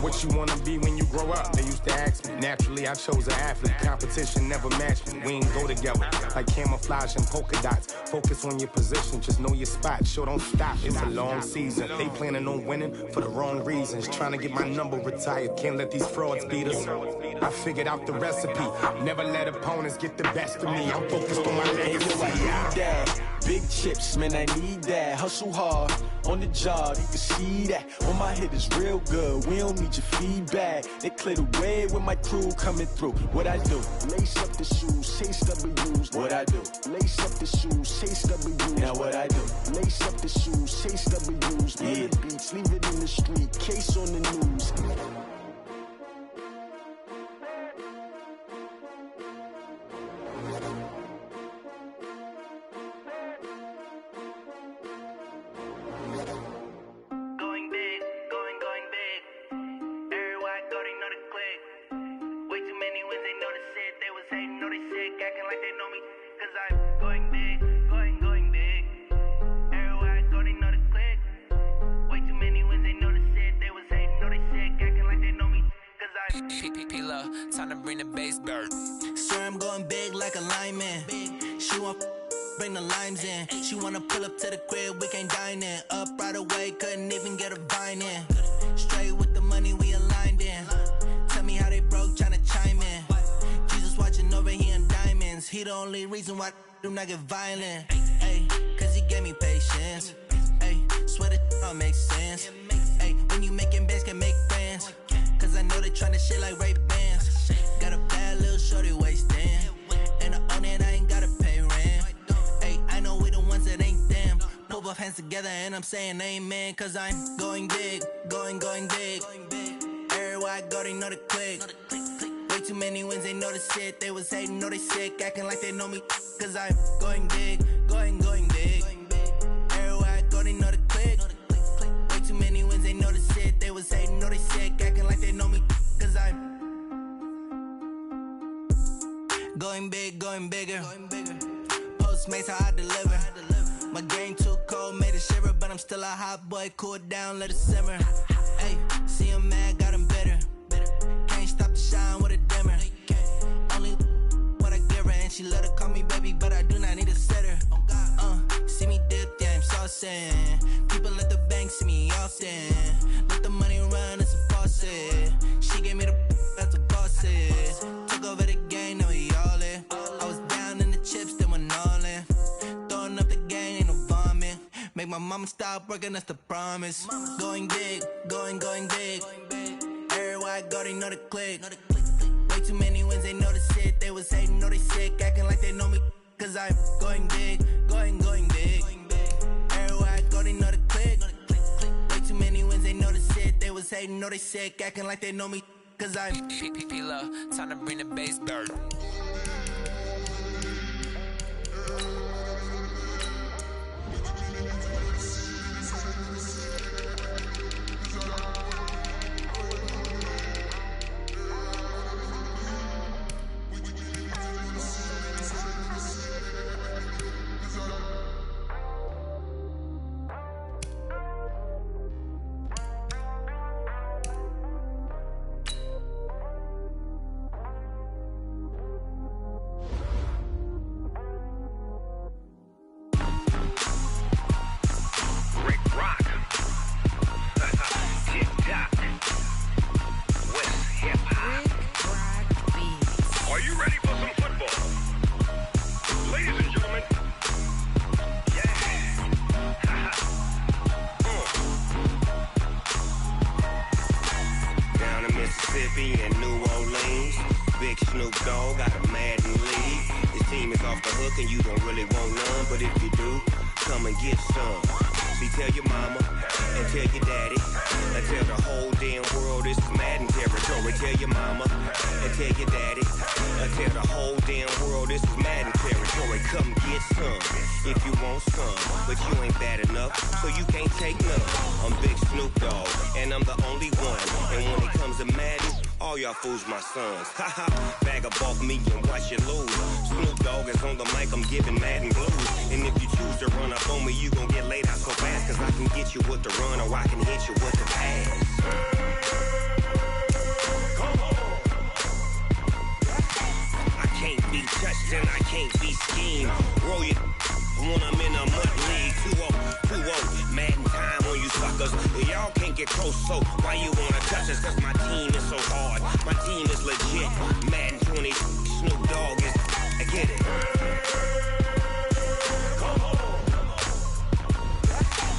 What you wanna be when you grow up? They used to ask me. Naturally, I chose an athlete. Competition never matched me. We ain't go together like camouflage and polka dots. Focus on your position, just know your spot. Sure, don't stop, it's a long season. They planning on winning for the wrong reasons. Trying to get my number retired, can't let these frauds beat us. I figured out the recipe. Never let opponents get the best of me. I'm focused on my legacy. Big chips, man, I need that. Hustle hard, on the job, you can see that. On my hit is real good, we don't need your feedback. They clear the way with my crew coming through. What I do? Lace up the shoes, chase W's. What I do? Lace up the shoes, chase W's. Now what I do? Lace up the shoes, chase W's. Yeah, beats, leave it in the street, case on the news. Time to bring the bass dirt. Sir, I'm going big like a lineman. She want bring the limes in. She wanna pull up to the crib, we can't dine in. Up right away, couldn't even get a vine in. Straight with the money we aligned in. Tell me how they broke, tryna chime in. Jesus watching over here in diamonds. He the only reason why do not get violent. Ay, cause he gave me patience. Ay, swear that all makes sense. Ay, when making bands can make friends. Cause I know they tryna shit like Ray-Bans. Got a bad little shorty wasting. And I own it, I ain't gotta pay rent. Hey, I know we the ones that ain't them. Put both hands together and I'm saying amen. Cause I'm going big, going big. Everywhere I go, they know the click. Way too many wins, they know the shit. They was hating, know they sick, acting like they know me. Cause I'm going big, going big. Everywhere I go, they know the click. Way too many wins, they know the shit. They was hating, know they sick, acting like they know me. Cause I'm going big, going bigger. Postmates, how I deliver. My game too cold, made it shiver. But I'm still a hot boy, cool it down, let it simmer. Hey, see him mad, got him bitter. Can't stop the shine with a dimmer. Only what I give her, and she let her call me baby, but I do not need a sitter. See me dip, yeah, I'm saucing. People at the bank see me often. Let the money run, it's a faucet. She gave me the that's a bosses. Took over the game, now we all in. I was down in the chips, then went all in. Throwing up the game, ain't no vomit. Make my mama stop working, that's the promise. Going big, going big. Everywhere I go, they know the click. Way too many wins, they know the shit. They was hating, know they sick, acting like they know me. Cause I'm going big, going big. Everywhere I go, they know the click. Way too many wins, they know the shit. They was hating, know they sick, acting like they know me. Cause I'm P-P-P-Love, time to bring the bass dirt. Fools my sons. Haha, bag up off me and watch you lose. Snoop Dogg is on the mic, I'm giving Madden blues. And if you choose to run up on me, you gon' get laid out so fast. Cause I can get you with the run or I can hit you with the pass. Come on. I can't be touched and I can't be schemed. Roll you when I'm in a mud league. 2-0, Madden time on you suckers. Y'all can't get close, so why you wanna touch us? Cause my team is so hard. My team is legit. Madden 20, Snoop Dogg is. I get it. Come on.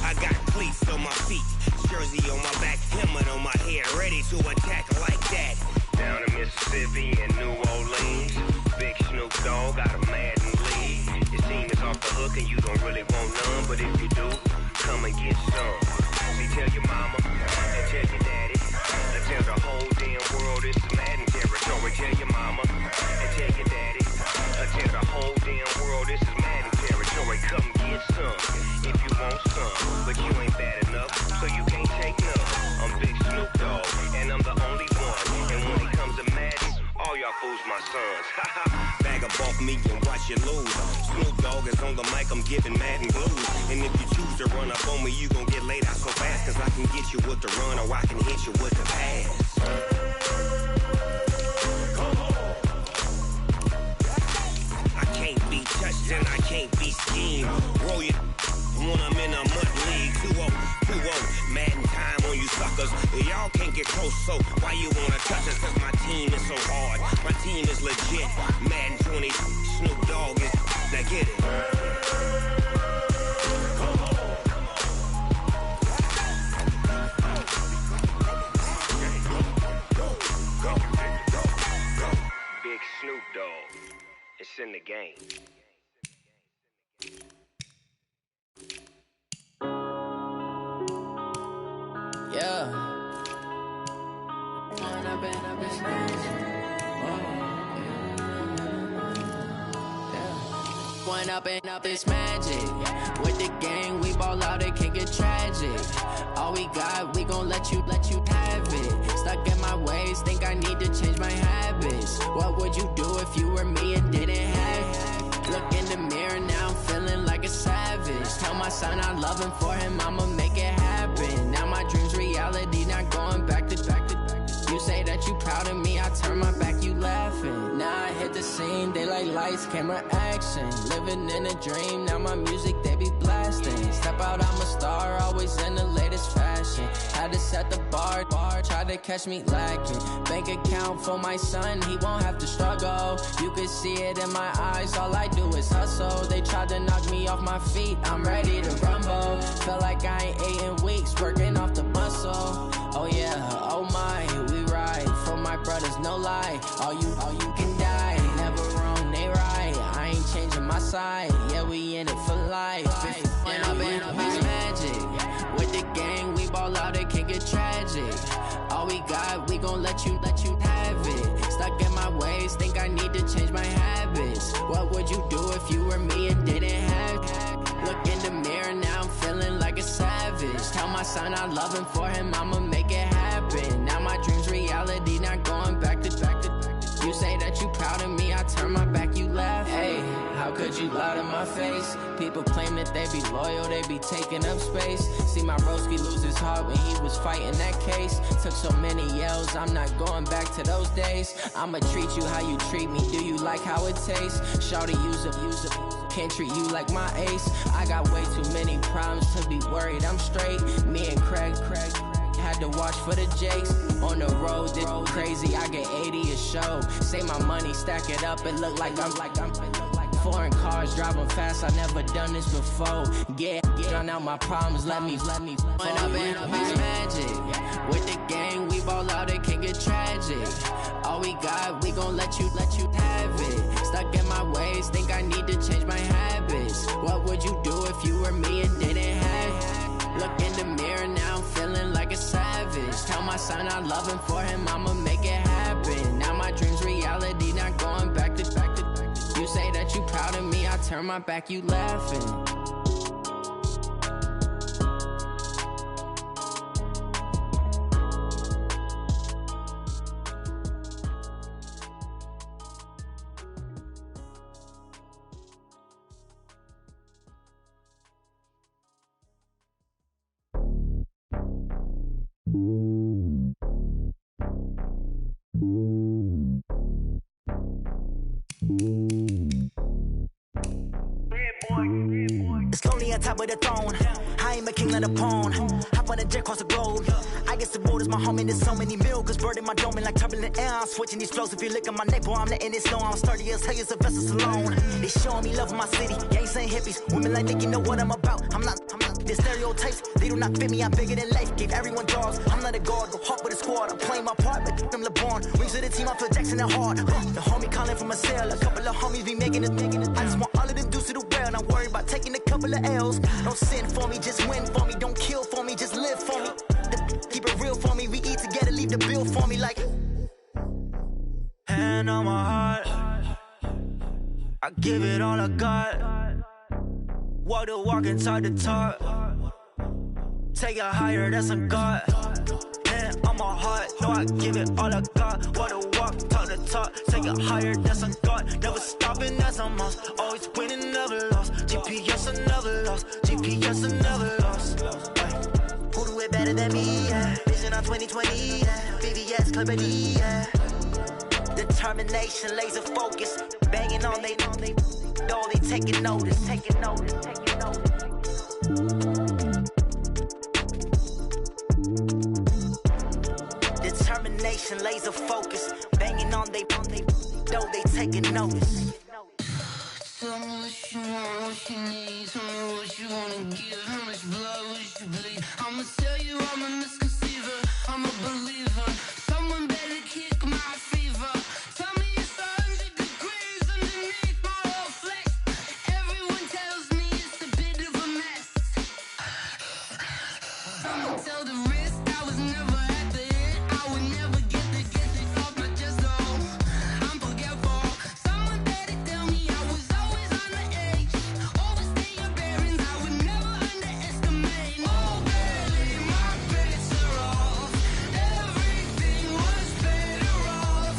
I got cleats on my feet, jersey on my back, helmet on my head, ready to attack like that. Down in Mississippi and New Orleans, big Snoop Dogg got a Madden league. Your team is off the hook and you don't really want none, but if you do, come and get some. See, tell your mama and tell your daddy. Tell the whole damn world this is Madden territory. Tell your mama and tell your daddy. Tell the whole damn world this is Madden territory. Come get some if you want some, but you ain't bad enough, so you can't take none. I'm Big Snoop Dogg, and I'm the only one. And when it comes to Madden, all y'all fools my sons. Bag up off me and watch you lose. Snoop Dogg is on the mic, I'm giving Madden blues. And if you choose to run up on me, you gon' get laid out so fast. Cause I can get you with the run or I can hit you with the pass. Come on. I can't be touched and I can't be schemed. Roll you when I'm in a mud league. 2-0, Madden time on you suckers. Y'all can't get close, so why you wanna touch us? Cause my team is so hard. My team is legit. Madden 20, Snoop Dogg is. Now get it. Come on. Yeah. Went up and up, it's magic. With the gang, we ball out, it can get tragic. All we got, we gon' let you have it. Stuck in my ways, think I need to change my habits. What would you do if you were me and didn't have it? Look in the mirror, now I'm feeling like a savage. Tell my son I love him, for him I'ma make it happen. Now my dream's reality, not going back to. You say that you proud of me, I turn my back, you laughing. Now I hit the scene, they like lights, camera, action. Living in a dream, now my music, they be blasting. Step out, I'm a star, always in the latest fashion. Had to set the bar, try to catch me lacking. Bank account for my son, he won't have to struggle. You can see it in my eyes, all I do is hustle. They tried to knock me off my feet, I'm ready to rumble. Feel like I ain't ate in weeks, working off the muscle. Oh yeah, oh my, we ride for my brothers, no lie. All you can die, never wrong, they right. I ain't changing my side, yeah, we in it for life. And I've been it's magic. With the gang, we ball out, it can get tragic. All we got, we gon' let you have it. Stuck in my ways, think I need to change my habits. What would you do if you were me and didn't have it? Look in the mirror, now I'm feeling like a savage. Tell my son I love him, for him I'ma make it happen. Now my dream's reality, not going back to. You say that you proud of me, I turn my back, you laugh. Hey, how could you lie to my face? People claim that they be loyal, they be taking up space. See my broski lose his heart when he was fighting that case. Took so many yells, I'm not going back to those days. I'ma treat you how you treat me, do you like how it tastes? Shawty, use it, can't treat you like my ace. I got way too many problems to be worried, I'm straight. Me and Craig had to watch for the Jakes. On the road, this crazy, I get 80 a show. Say my money, stack it up, it look like I'm foreign cars, driving fast, I never done this before. Get drown out my problems, let me Went up and up, it's magic. With the gang, we ball out, it can get tragic. All we got, we gon' let you have it. Stuck in my ways, think I need to change my habits. What would you do if you were me and didn't have it? Look in the mirror, now I'm feeling like a savage. Tell my son I love him, for him I'ma make it happen. Now my dream's reality, not going back to. You say that you proud of me, I turn my back, you laughing. Top of the throne, I am a king, not a pawn. Hop on a jet across the globe. I guess the road is my home and there's so many milkers. Bird in my dome and like turbulent air. I'm switching these flows. If you look at my neck, boy, I'm letting it snow. I'm sturdy as hell as a vessel alone. They showing me love in my city. Gangs ain't hippies. Women like they know what I'm about. I'm not. The stereotypes, they do not fit me. I'm bigger than life. Gave everyone jobs. I'm not a guard. Go hard with a squad. I'm playing my part, but them LeBron. Rings to the team. I feel Jackson and hard. The homie calling from a cell. A couple of homies be making it. I just want all of them dudes to do well. Not worry about taking a couple of L's. Don't sin for me, just win for me. Don't kill for me, just live for me. Keep it real for me. We eat together, leave the bill for me like. Hand on my heart, I give it all I got. Walk the walk inside the talk. Take it higher, that's a God. Hand on my heart, no, I give it all I got. Walk the walk, talk the talk. Take it higher, that's a God. Never stopping, that's a must. Always winning, never lost. GPS, I never lost. GPS, I never lost. Who do it better than me? Yeah. Vision on 2020. Yeah. VVS, Clarity. Yeah. Determination, laser focus. Banging on they taking notice. Determination, laser focus. Banging on they taking notice. Tell me what you want, what you need. Tell me what you wanna give. How much blood would you bleed? I'ma tell you I'm a misconceiver. I'm a believer. Someone better kick my fever. Tell me it's 100 degrees underneath my off. Someone tell the wrist I was never at the hit. I would never get this off my chest, though. I'm forgetful. Someone better tell me I was always on the edge. Overstay your bearings, I would never underestimate. Oh, barely, my bets are off. Everything was better off.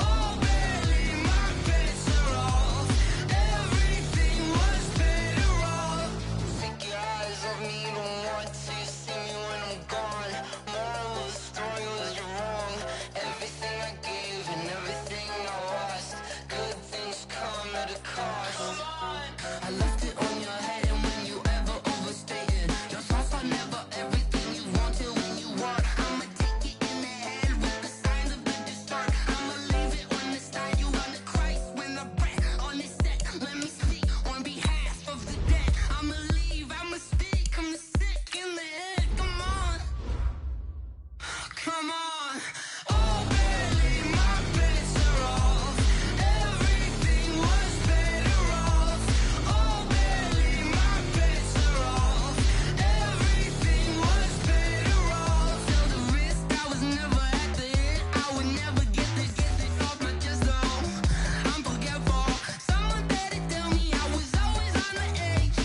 Oh, barely, my bets are off. Everything was better off. Take your eyes off me, you don't want to see me when I'm gone. Moral of the story was you're wrong. Everything I gave and everything I lost. Good things come at a cost. I left it on your head, and when you ever overstated, your thoughts are never everything you wanted when you want. I'ma take it in the head with the signs of the distort. I'ma leave it on the side. You on the Christ when I breath on this set. Let me speak on behalf of the dead. I'ma leave, I'ma speak. I'm the sick in the head. Come on, come on. Oh, barely, my bets are off. Everything was better off. Oh, barely, my bets are off. Everything was better off. Tell the wrist I was never at the hit. I would never get this off my chest, though. I'm forgetful. Someone better tell me I was always on the edge.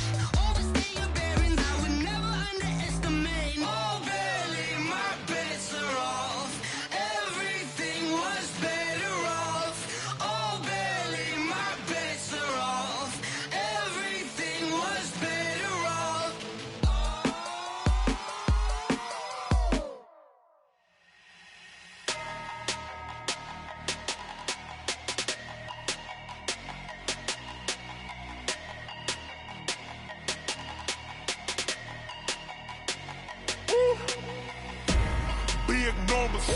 Overstay your bearings, I would never underestimate. Oh, barely, my bets are off. Everything was better off. Oh, barely, my bets are off. Everything was better off. Big numbers,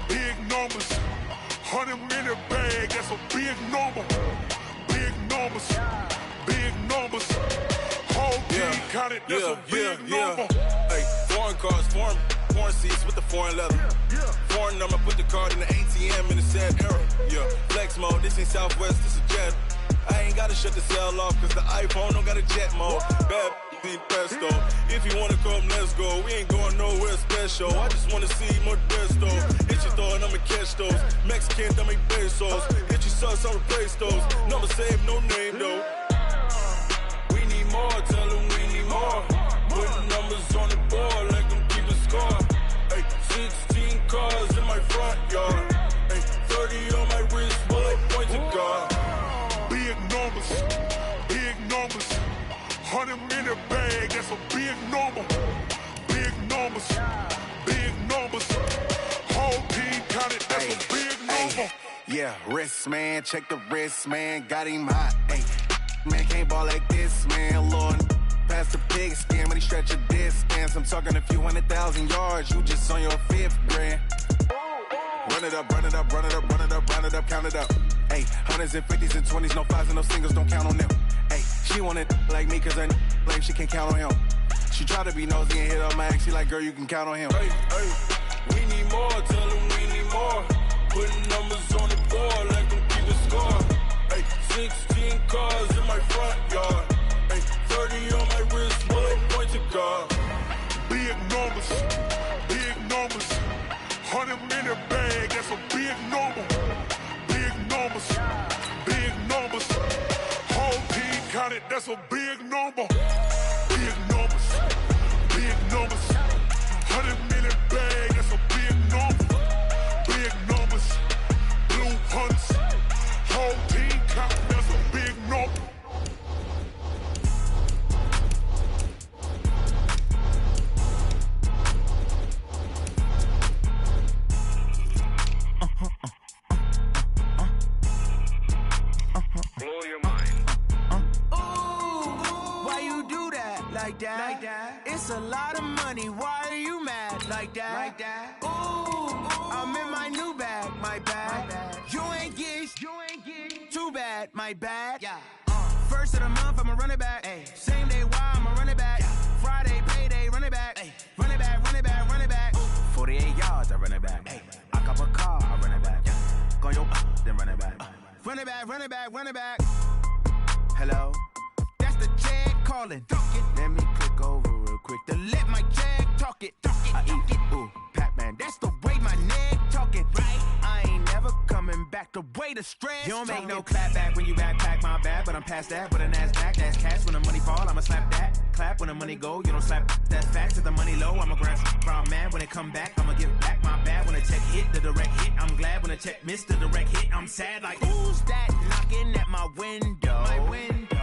big numbers. 100-minute bag, that's a big number. Big numbers, big numbers. Whole team counted, that's a big number. Hey, foreign cars, foreign seats with the foreign leather. Foreign number, put the card in the ATM in the sad era. Yeah, flex mode, this ain't Southwest, this is Jet. I ain't gotta shut the cell off, cause the iPhone don't got a jet mode. Bad need pesto. If you wanna come, let's go. We ain't going nowhere special. I just wanna see more desto. Hit your throw and I'ma catch those. Mexican, I make pesos. Hit your sus, I'll replace those. Number save, no name though. We need more, tell them we need more. Putting numbers on the board, like them keep the score. Hey, 16 cars in my front yard. Hey, 30 on my wrist, bullet point to God. Big numbers, big numbers. 100-minute bag, that's a big number. Big numbers, big numbers. Whole team counted, that's a big number. Yeah, wrist man, check the wrist man, got him hot. Ay, man can't ball like this, man. Lord, past the pig skin when he stretch a distance. I'm talking a few 100,000 yards, you just on your 5th grand. Run it up, run it up, run it up, run it up, run it up, count it up. Ay, hundreds and 50s and 20s, no 5s and no singles, don't count on them. Ay, she want it like me, cause her lame, she can't count on him. She try to be nosy and hit up my ex, she like, girl, you can count on him. Hey, hey, we need more, tell them we need more. Putting numbers on the board, like them keep the score. Hey, 16 cars in my front yard. Hey, 30 on my wrist, bullet point to God. Big numbers, big numbers. 100-minute bag, that's a big number. Big numbers, big numbers. Whole team counted, that's a big number. Big numbers, big numbers. 100-minute bag, that's a big number. Big numbers, blue hunts. Whole team counted, that's a big number. Blow your mind. Why you do that? Like that? Like that? It's a lot of money. Why are you mad? Like that? Like that? I'm in my new bag. My bad. You ain't get. Too bad. My bad. Yeah. First of the month, I'ma run it back. Ay. Same day, why I'ma run it back. Yeah. Friday, payday, run it back. Ay. Run it back, run it back, run it back. 48 yards, I run it back. Ay. I cop a car, I run it back. Yeah. Go yo, then run it back. Run it back, run it back, run it back. Hello? That's the Jag calling. Let me click over real quick to let my Jag talk it. under stress. You don't make no clap back when you backpack, my bad, but I'm past that. With a NASDAQ, that's cash. When the money fall, I'ma slap that. Clap when the money go, you don't slap. That's fact. To the money low, I'ma grab brown man. When it come back, I'ma give back my bad. When the check hit, the direct hit, I'm glad. When the check missed the direct hit, I'm sad. Like Who's that knocking at my window?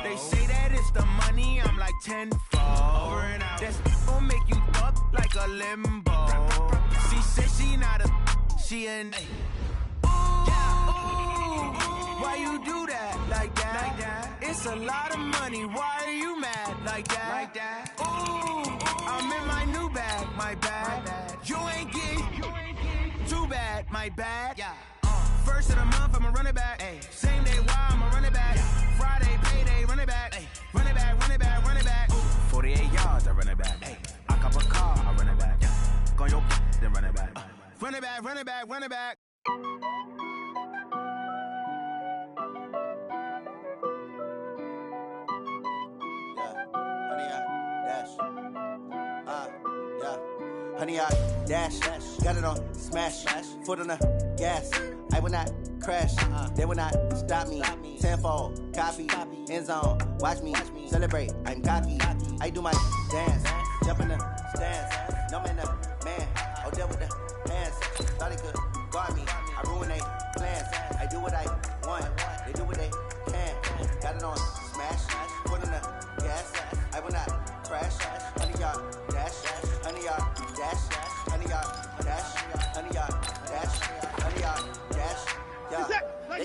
They say that it's the money, I'm like tenfold. Over and out. That's gon' make you up like a limbo. She said she not a, she an. Why you do that like that? It's a lot of money. Why are you mad like that? Ooh, I'm in my new bag, my bad. You ain't getting too bad, my bad. First of the month, I'ma run it back. Same day, why I'ma run it back. Friday, payday, run it back. Run it back, run it back, run it back. 48 yards, I run it back. I cop a car, I run it back. Go your then run it back. Run it back, run it back, run it back. Honey, I dash, got it on smash, foot on the gas. I will not crash, they will not stop me. Tenfold, copy, end zone, watch me celebrate. I'm cocky, I do my dance, jump in the stands. No man, the man, oh there with the hands. Thought he could guard me, I ruin they plans. I do what I want, they do what they can. Got it on smash, foot on the gas. I will not crash, honey, y'all dash, honey, y'all dash, honey, y'all dash, honey, y'all dash, honey, y'all dash. They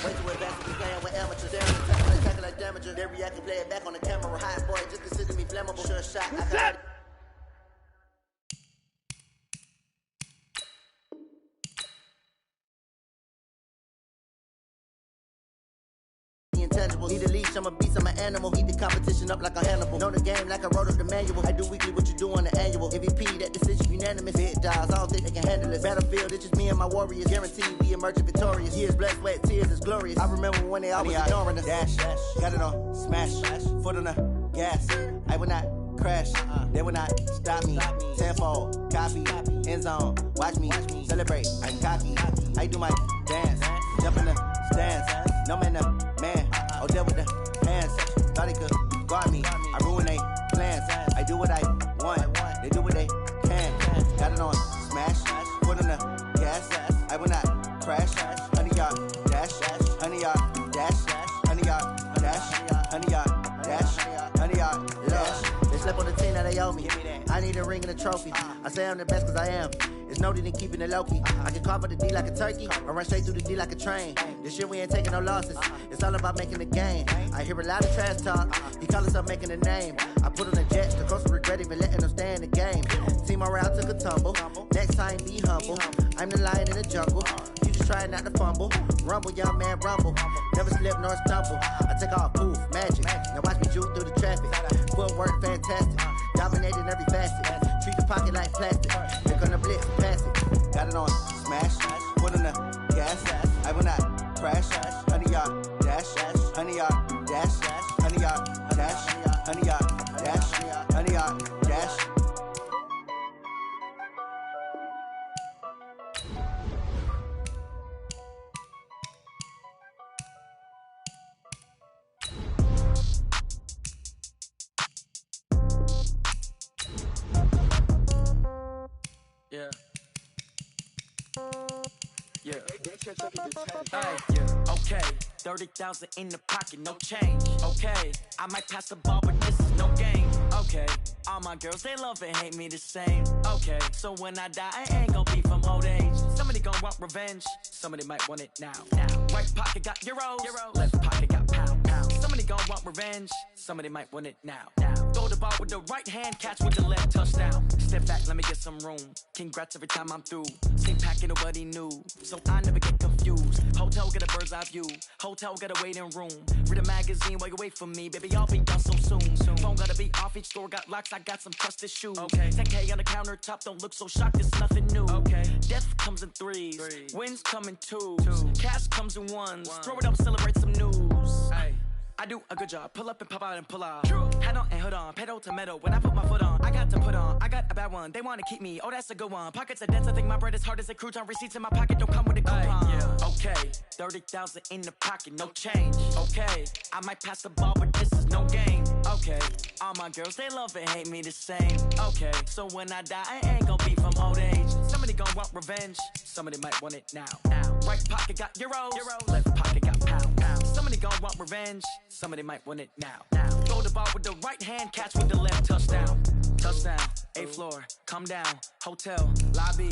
way too advanced to be playing with amateurs. They're attacking like damager. They react and play it back on the camera. Hot boy, just consider me flammable. Sure shot. I got intangible. Need a leash, I'm a beast, I'm an animal. Heat the competition up like a Hannibal. Know the game like I wrote up the manual. I do weekly what you do on the annual. MVP, that decision unanimous. Big dials, I don't think they can handle it. Battlefield, it's just me and my warriors. Guaranteed we emerge victorious. Years, blood, sweat, tears, it's glorious. I remember when they always ignoring us. Dash, got it on smash, foot on the gas. I will not crash, they will not stop me. Tenfold, copy, end zone, watch me celebrate. I'm cocky, I do my dance, jump in the stands. No man, the man, oh there with the hands. Thought he could guard me, I ruin they plans. I do what I want, they do what they can. Got it on smash, foot on the gas. I will not crash, honey y'all dash, honey y'all dash, honey y'all dash, honey y'all dash, honey y'all dash. They slept on the team that they owe me. I need a ring and a trophy. I say I'm the best cause I am. It's no need in keeping it low-key. I can carve up the D like a turkey or run straight through the D like a train. This shit we ain't taking no losses. It's all about making the game. I hear a lot of trash talk. He call himself making a name. I put on the jets. The coach will regret even letting them stay in the game. Team morale took a tumble. Next time be humble. I'm the lion in the jungle. You just try not to fumble. Rumble, young man, rumble. Never slip nor stumble. I take off, poof, magic. Now watch me juke through the traffic. Footwork fantastic. Dominating every facet. Treat the pocket like plastic. They're gonna blitz, pass it. Got it on smash, foot on the gas. I will not crash. Honey y'all dash, honey y'all dash, honey y'all dash, honey y'all dash, honey y'all dash. Yeah. Yeah. Hey, yeah. Okay. 30,000 in the pocket, no change. Okay. I might pass the ball, but this is no game. Okay. All my girls, they love and hate me the same. Okay. So when I die, I ain't gonna be from old age. Somebody gonna want revenge. Somebody might want it now. Right pocket got euros. Left pocket got pound. Somebody gonna want revenge. Somebody might want it now. Throw the ball with the right hand, catch with the left, touchdown. Step back, let me get some room. Congrats every time I'm through. Same packet, nobody knew, so I never get confused. Hotel get a bird's eye view. Hotel get a waiting room. Read a magazine while you wait for me, baby. I'll be done so soon. Phone gotta be off. Each store got locks. I got some trusted shoes. Okay. 10K on the countertop. Don't look so shocked. It's nothing new. Okay. Death comes in threes. Wins come in twos. Cash comes in ones. Throw it up, celebrate some news. Hey. I do a good job. Pull up and pop out and pull out. True. Hat on and hood on. Pedal to metal. When I put my foot on, I got to put on. I got a bad one. They wanna keep me, oh that's a good one. Pockets are dense, I think my bread is hard as a crouton. Receipts in my pocket don't come with a coupon. Yeah. Okay, 30,000 in the pocket, no change. Okay, I might pass the ball, but this is no game. Okay, all my girls, they love and hate me the same. Okay, so when I die, I ain't gon' be from old age. Somebody gon' want revenge, somebody might want it now. Right pocket got euros, left pocket got pound. Somebody gon' want revenge, somebody might want it now. Throw the ball with the right hand, catch with the left, touchdown. Touchdown, 8th floor, come down, hotel, lobby.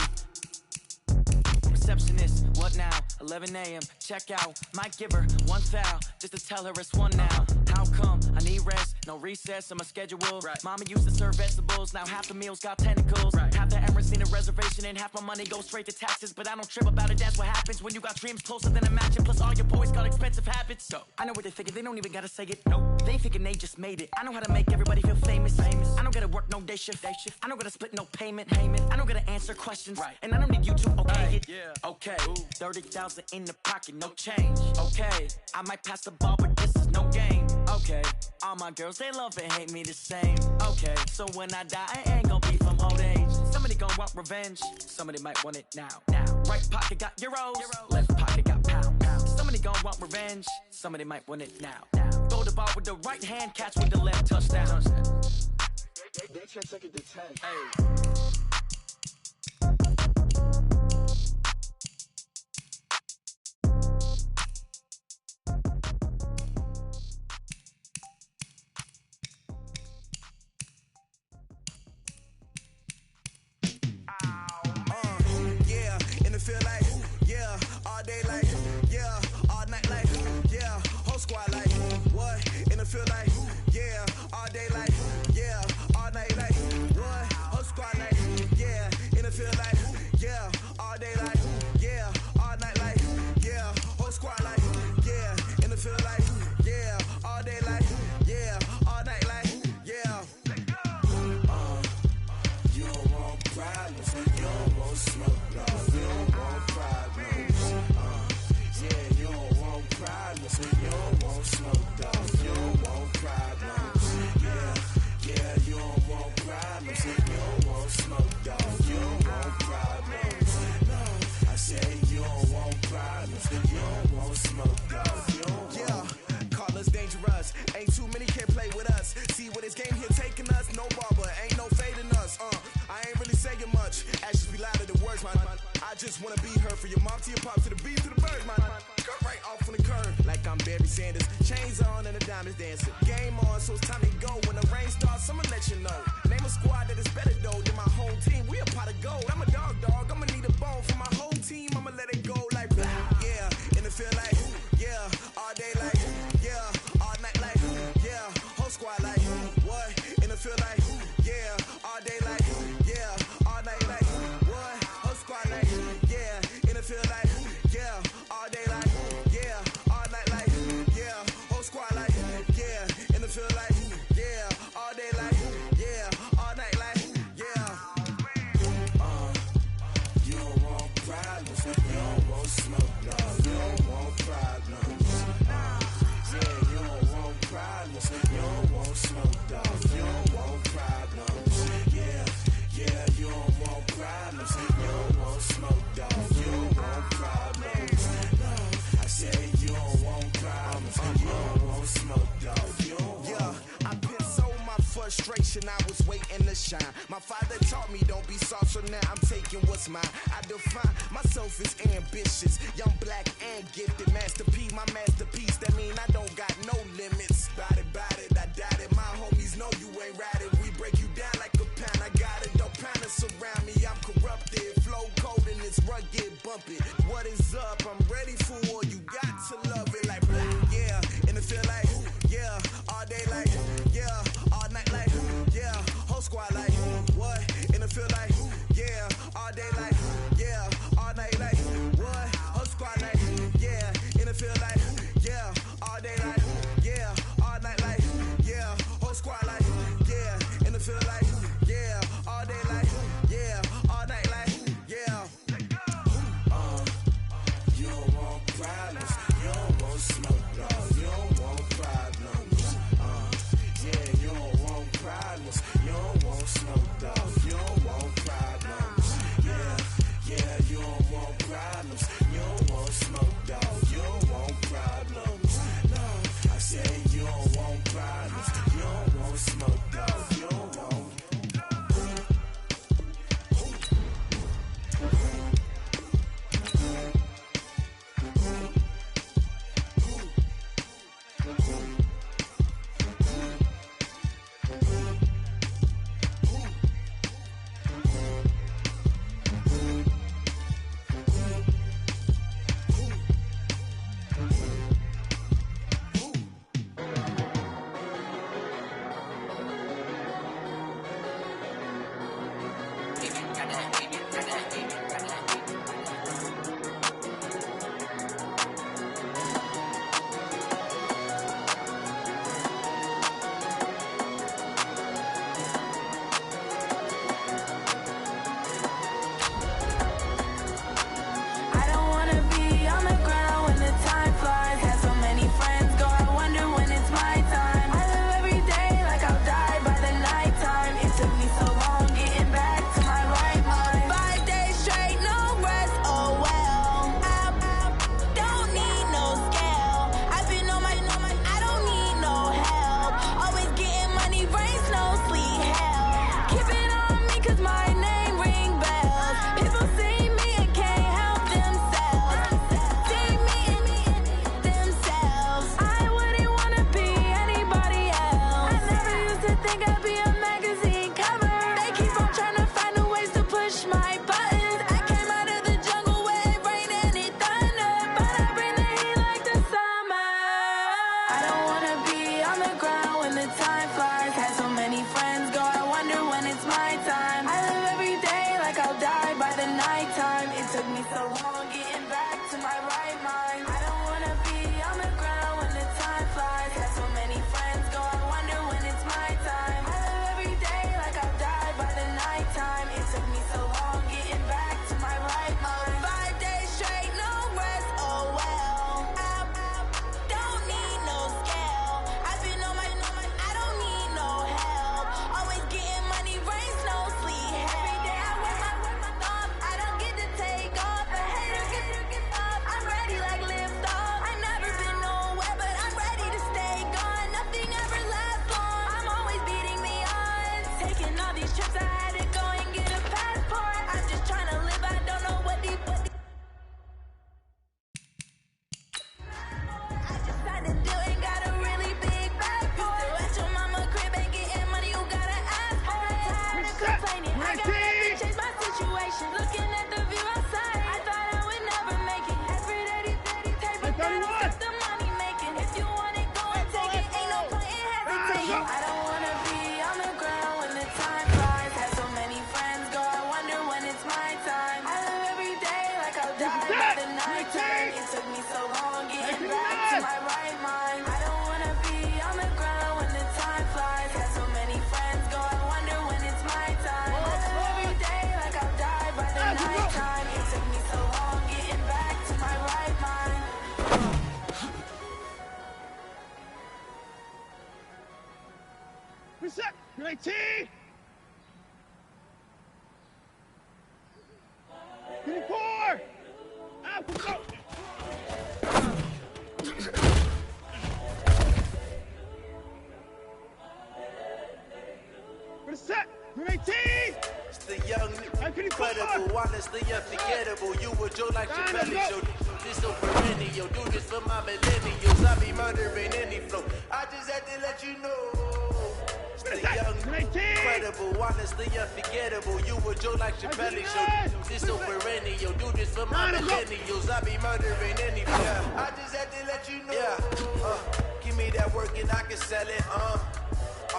Receptionist, what now? 11 a.m., check out. Might give her one foul, just to tell her it's one now. How come? I need rest, no recess in my schedule. Right. Mama used to serve vegetables, now half the meals got tentacles. Right. Half the Emirates need a reservation and half my money goes straight to taxes. But I don't trip about it, that's what happens when you got dreams closer than a match. And plus all your boys got expensive habits. So I know what they thinking, they don't even gotta say it. Nope. They thinking they just made it. I know how to make everybody feel famous. I don't gotta work no day shift. I don't gotta split no payment. I don't gotta answer questions. Right. And I don't need you to okay it. Yeah. Okay, 30,000 in the pocket, no change. Okay, I might pass the ball, but this is no game. Okay, all my girls, they love and hate me the same. Okay, so when I die, I ain't gon' be from old age. Somebody gon' want revenge, somebody might want it now. Right pocket got euros, left pocket got pound. Somebody gon' want revenge, somebody might want it now. Throw the ball with the right hand, catch with the left, touchdown. They can't take it to 10. Hey. I was waiting to shine. My father taught me don't be soft, so now I'm taking what's mine. I define myself as ambitious, young, black, and gifted. Master P, my masterpiece. That mean I don't got no limits. Bout it, I doubt it. My homies know you ain't ratted. We break you down like a pound. I got it, don't panic surround me. I'm corrupted, flow cold and it's rugged, bumpy. What is up? I'm ready for war. You got to love it like blah, yeah. And it feel like yeah, all day like yeah, all night like yeah, whole squad like what? And it feel like yeah, all day like yeah, all night like what? Whole squad like yeah, and it feel like yeah, all day like yeah, all night like yeah, whole squad like yeah, and it feel like yeah, all day like yeah, all night like yeah. trips, I had to go and get a passport. I'm just trying to live, I don't know what deep. I just signed a deal and got a really big bag for it. Still at your mama crib and getting money, you gotta ask for it. Tired of complaining, I gotta change my situation. Looking at the view outside, I thought I would never make it. Every day, table down, stop the money making. If you want it, go and take it. Ain't no point in hesitating. I don't wanna be on the ground when the time flies. Have so many friends, go, I wonder when it's my time. I live every day like I'll die by the night time. It took me so long getting back to my right mind. I don't wanna be on the ground when the time flies. Have so many friends, go, I wonder when it's my time. I live every day like I'll die by the night time. It took me so long getting back to my right mind. Reset. 19. 24. Out. Go. Reset. 19. It's the young, incredible, honestly unforgettable. You were Joe like your belly show. This so perennial, do this for my millennials. I be murdering any flow. I just had to let you know. It's the young, incredible, honestly unforgettable. You were Joe like your belly show. This so perennial, do this for my millennials. I be murdering any flow. I just had to let you know. Give me that work and I can sell it. I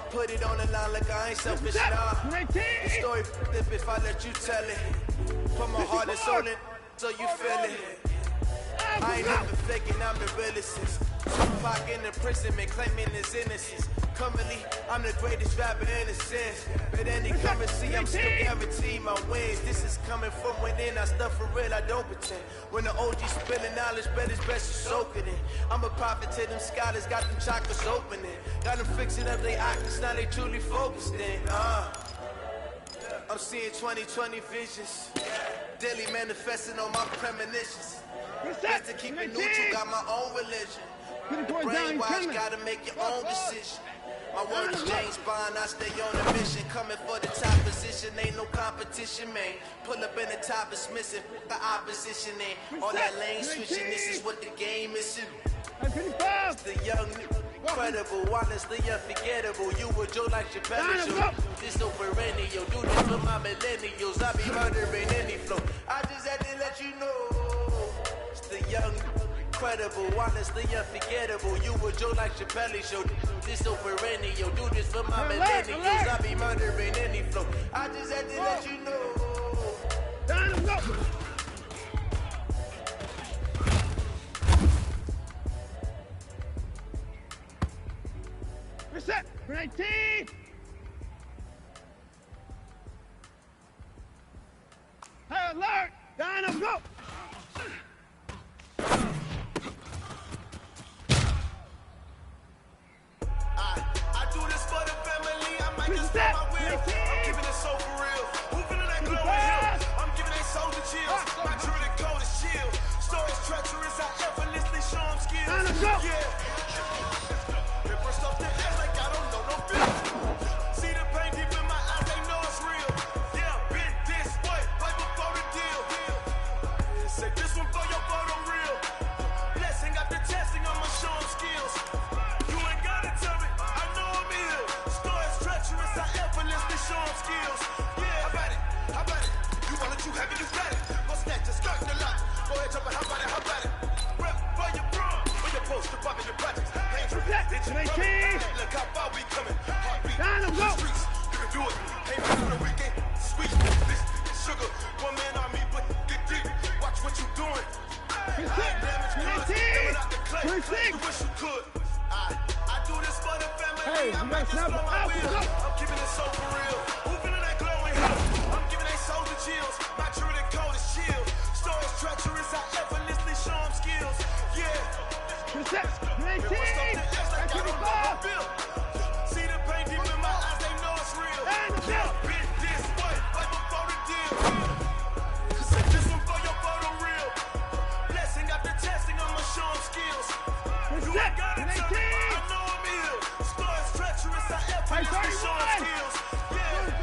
put it on the line like I ain't selfish, nah. The story if I let you tell it. Put my heart and soul in so you feel it. I ain't never faking, I'm the realest. Tupac in imprisonment, claiming his innocence. Currently, I'm the greatest rapper in a sense. But any currency, I'm still guaranteed my wins. This is coming from within, I stuff for real, I don't pretend. When the OG spilling knowledge, bet it's best you soak it in. I'm a prophet to them scholars, got them chakras opening. Got them fixing up they octaves, now they truly focused in. I'm seeing 2020 visions. Daily manifesting on my premonitions. Just to keep it neutral, got my own religion. The brainwash, gotta make your own decision. My word is James Bond, I stay on a mission. Coming for the top position, ain't no competition, man. Pull up in the top, it's missing, the opposition ain't. All that lane switching, this is what the game is. It's the young, incredible, honestly unforgettable. You were Joe like your belly show. This so perennial, do this for my millennials. I be murdering any flow. I just had to let you know. It's the young, incredible, honestly unforgettable. You were Joe like your belly show. This so perennial, do this for my millennials. I be murdering any flow. I just had to let you know. Reset. 19. High alert. Dino, go. I do this for the family, I might just stop my will. I'm giving it so for real. Who feeling that glowing hill? I'm giving they soul the chills. My druid code is chill. Stories treacherous, I effortlessly show them skills. Yeah. It burst off the air like I don't know no feel. See the pain deep in my eyes, they know it's real. Yeah, been this way, right before the deal. Say this one for your photo real. Blessing after testing, I'ma show them skills. You ain't gotta tell me, I know I'm ill. Stories treacherous, I effortlessly show them skills. Yeah, how about it? You want it, you have it, you got it. Go snatch the skirt in the lot. Go ahead, jump it, how about it? Rep for your bro, for your poster, pop in your projects. Ain't true, did you run? Look how far we coming. Heartbeat, the streets, you can do it. Ain't been on the weekend, sweet. This is sugar, one man on me, but get deep. Watch what you doing. High damage goods, coming out the clay. You wish you could. I do this for the family, I might just blow my wheel. I'm keeping it so for real. Who feeling that glowing hill? I'm giving they souls the chills. My druid code is chill. Stories treacherous, I effortlessly show them skills. Yeah. See the pain deep in my eyes, they know it's real. Yeah, been this way, right before the deal. Say this one for your photo real. Blessing after testing, I'ma show them skills. You ain't gotta tell me, I know I'm ill. Stories treacherous, I effortlessly show them skills. Yeah.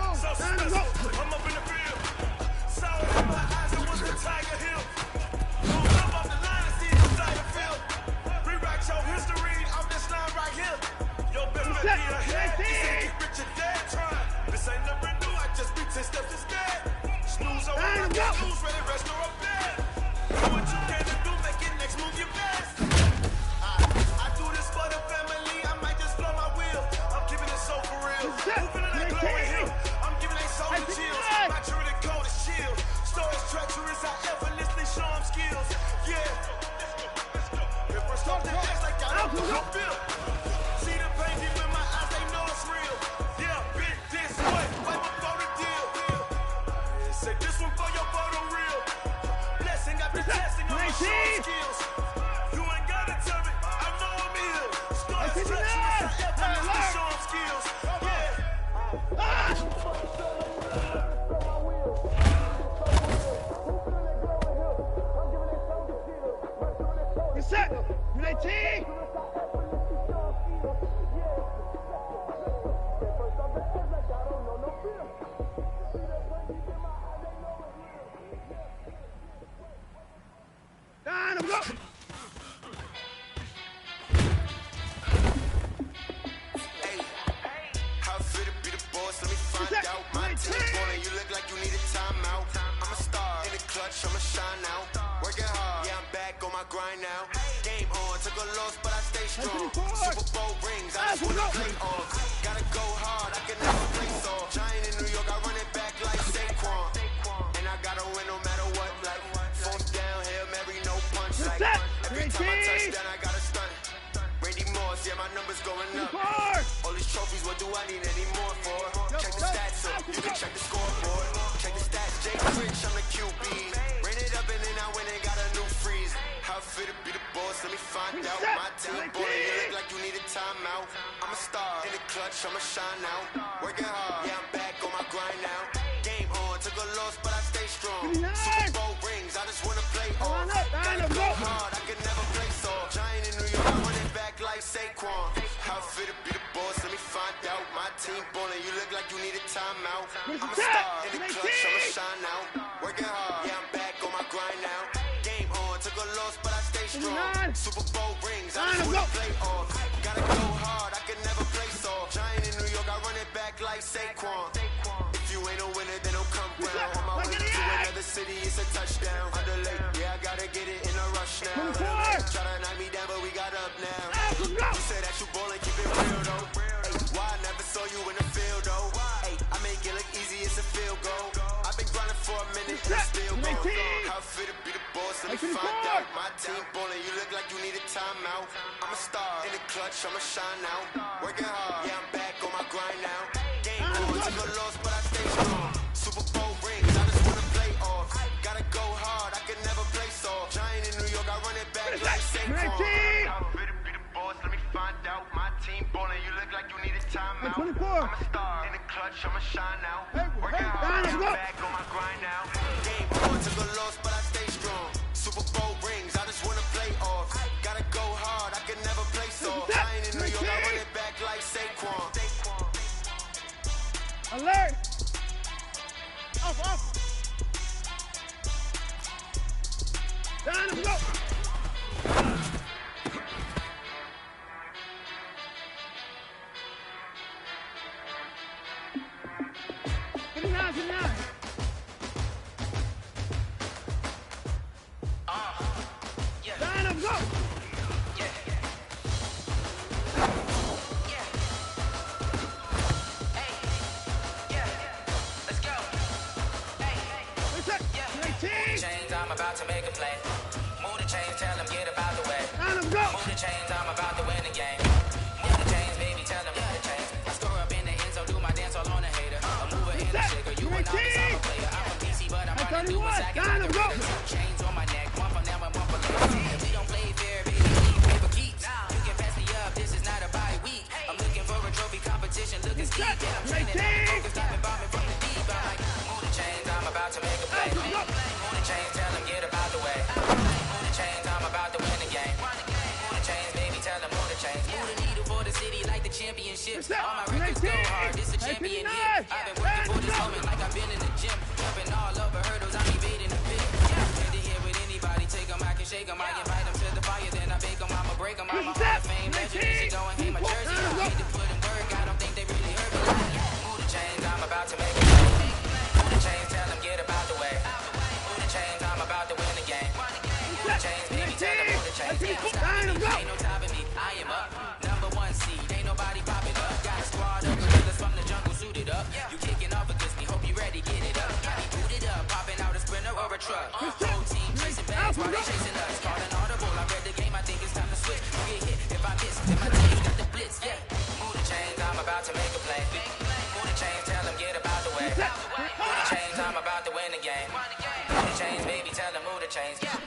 truck. Whole team chasing bags while they chasing us. Calling audible, I read the game, I think it's time to switch. You get hit if I miss, then my team got the blitz, yeah. Move the chains, I'm about to make a play. Move the chains, tell them get about the way. Move the chains, I'm about to win the game. Move the chains, baby, tell them move the chains. Get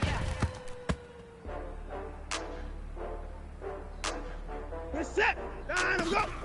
set. 9, go.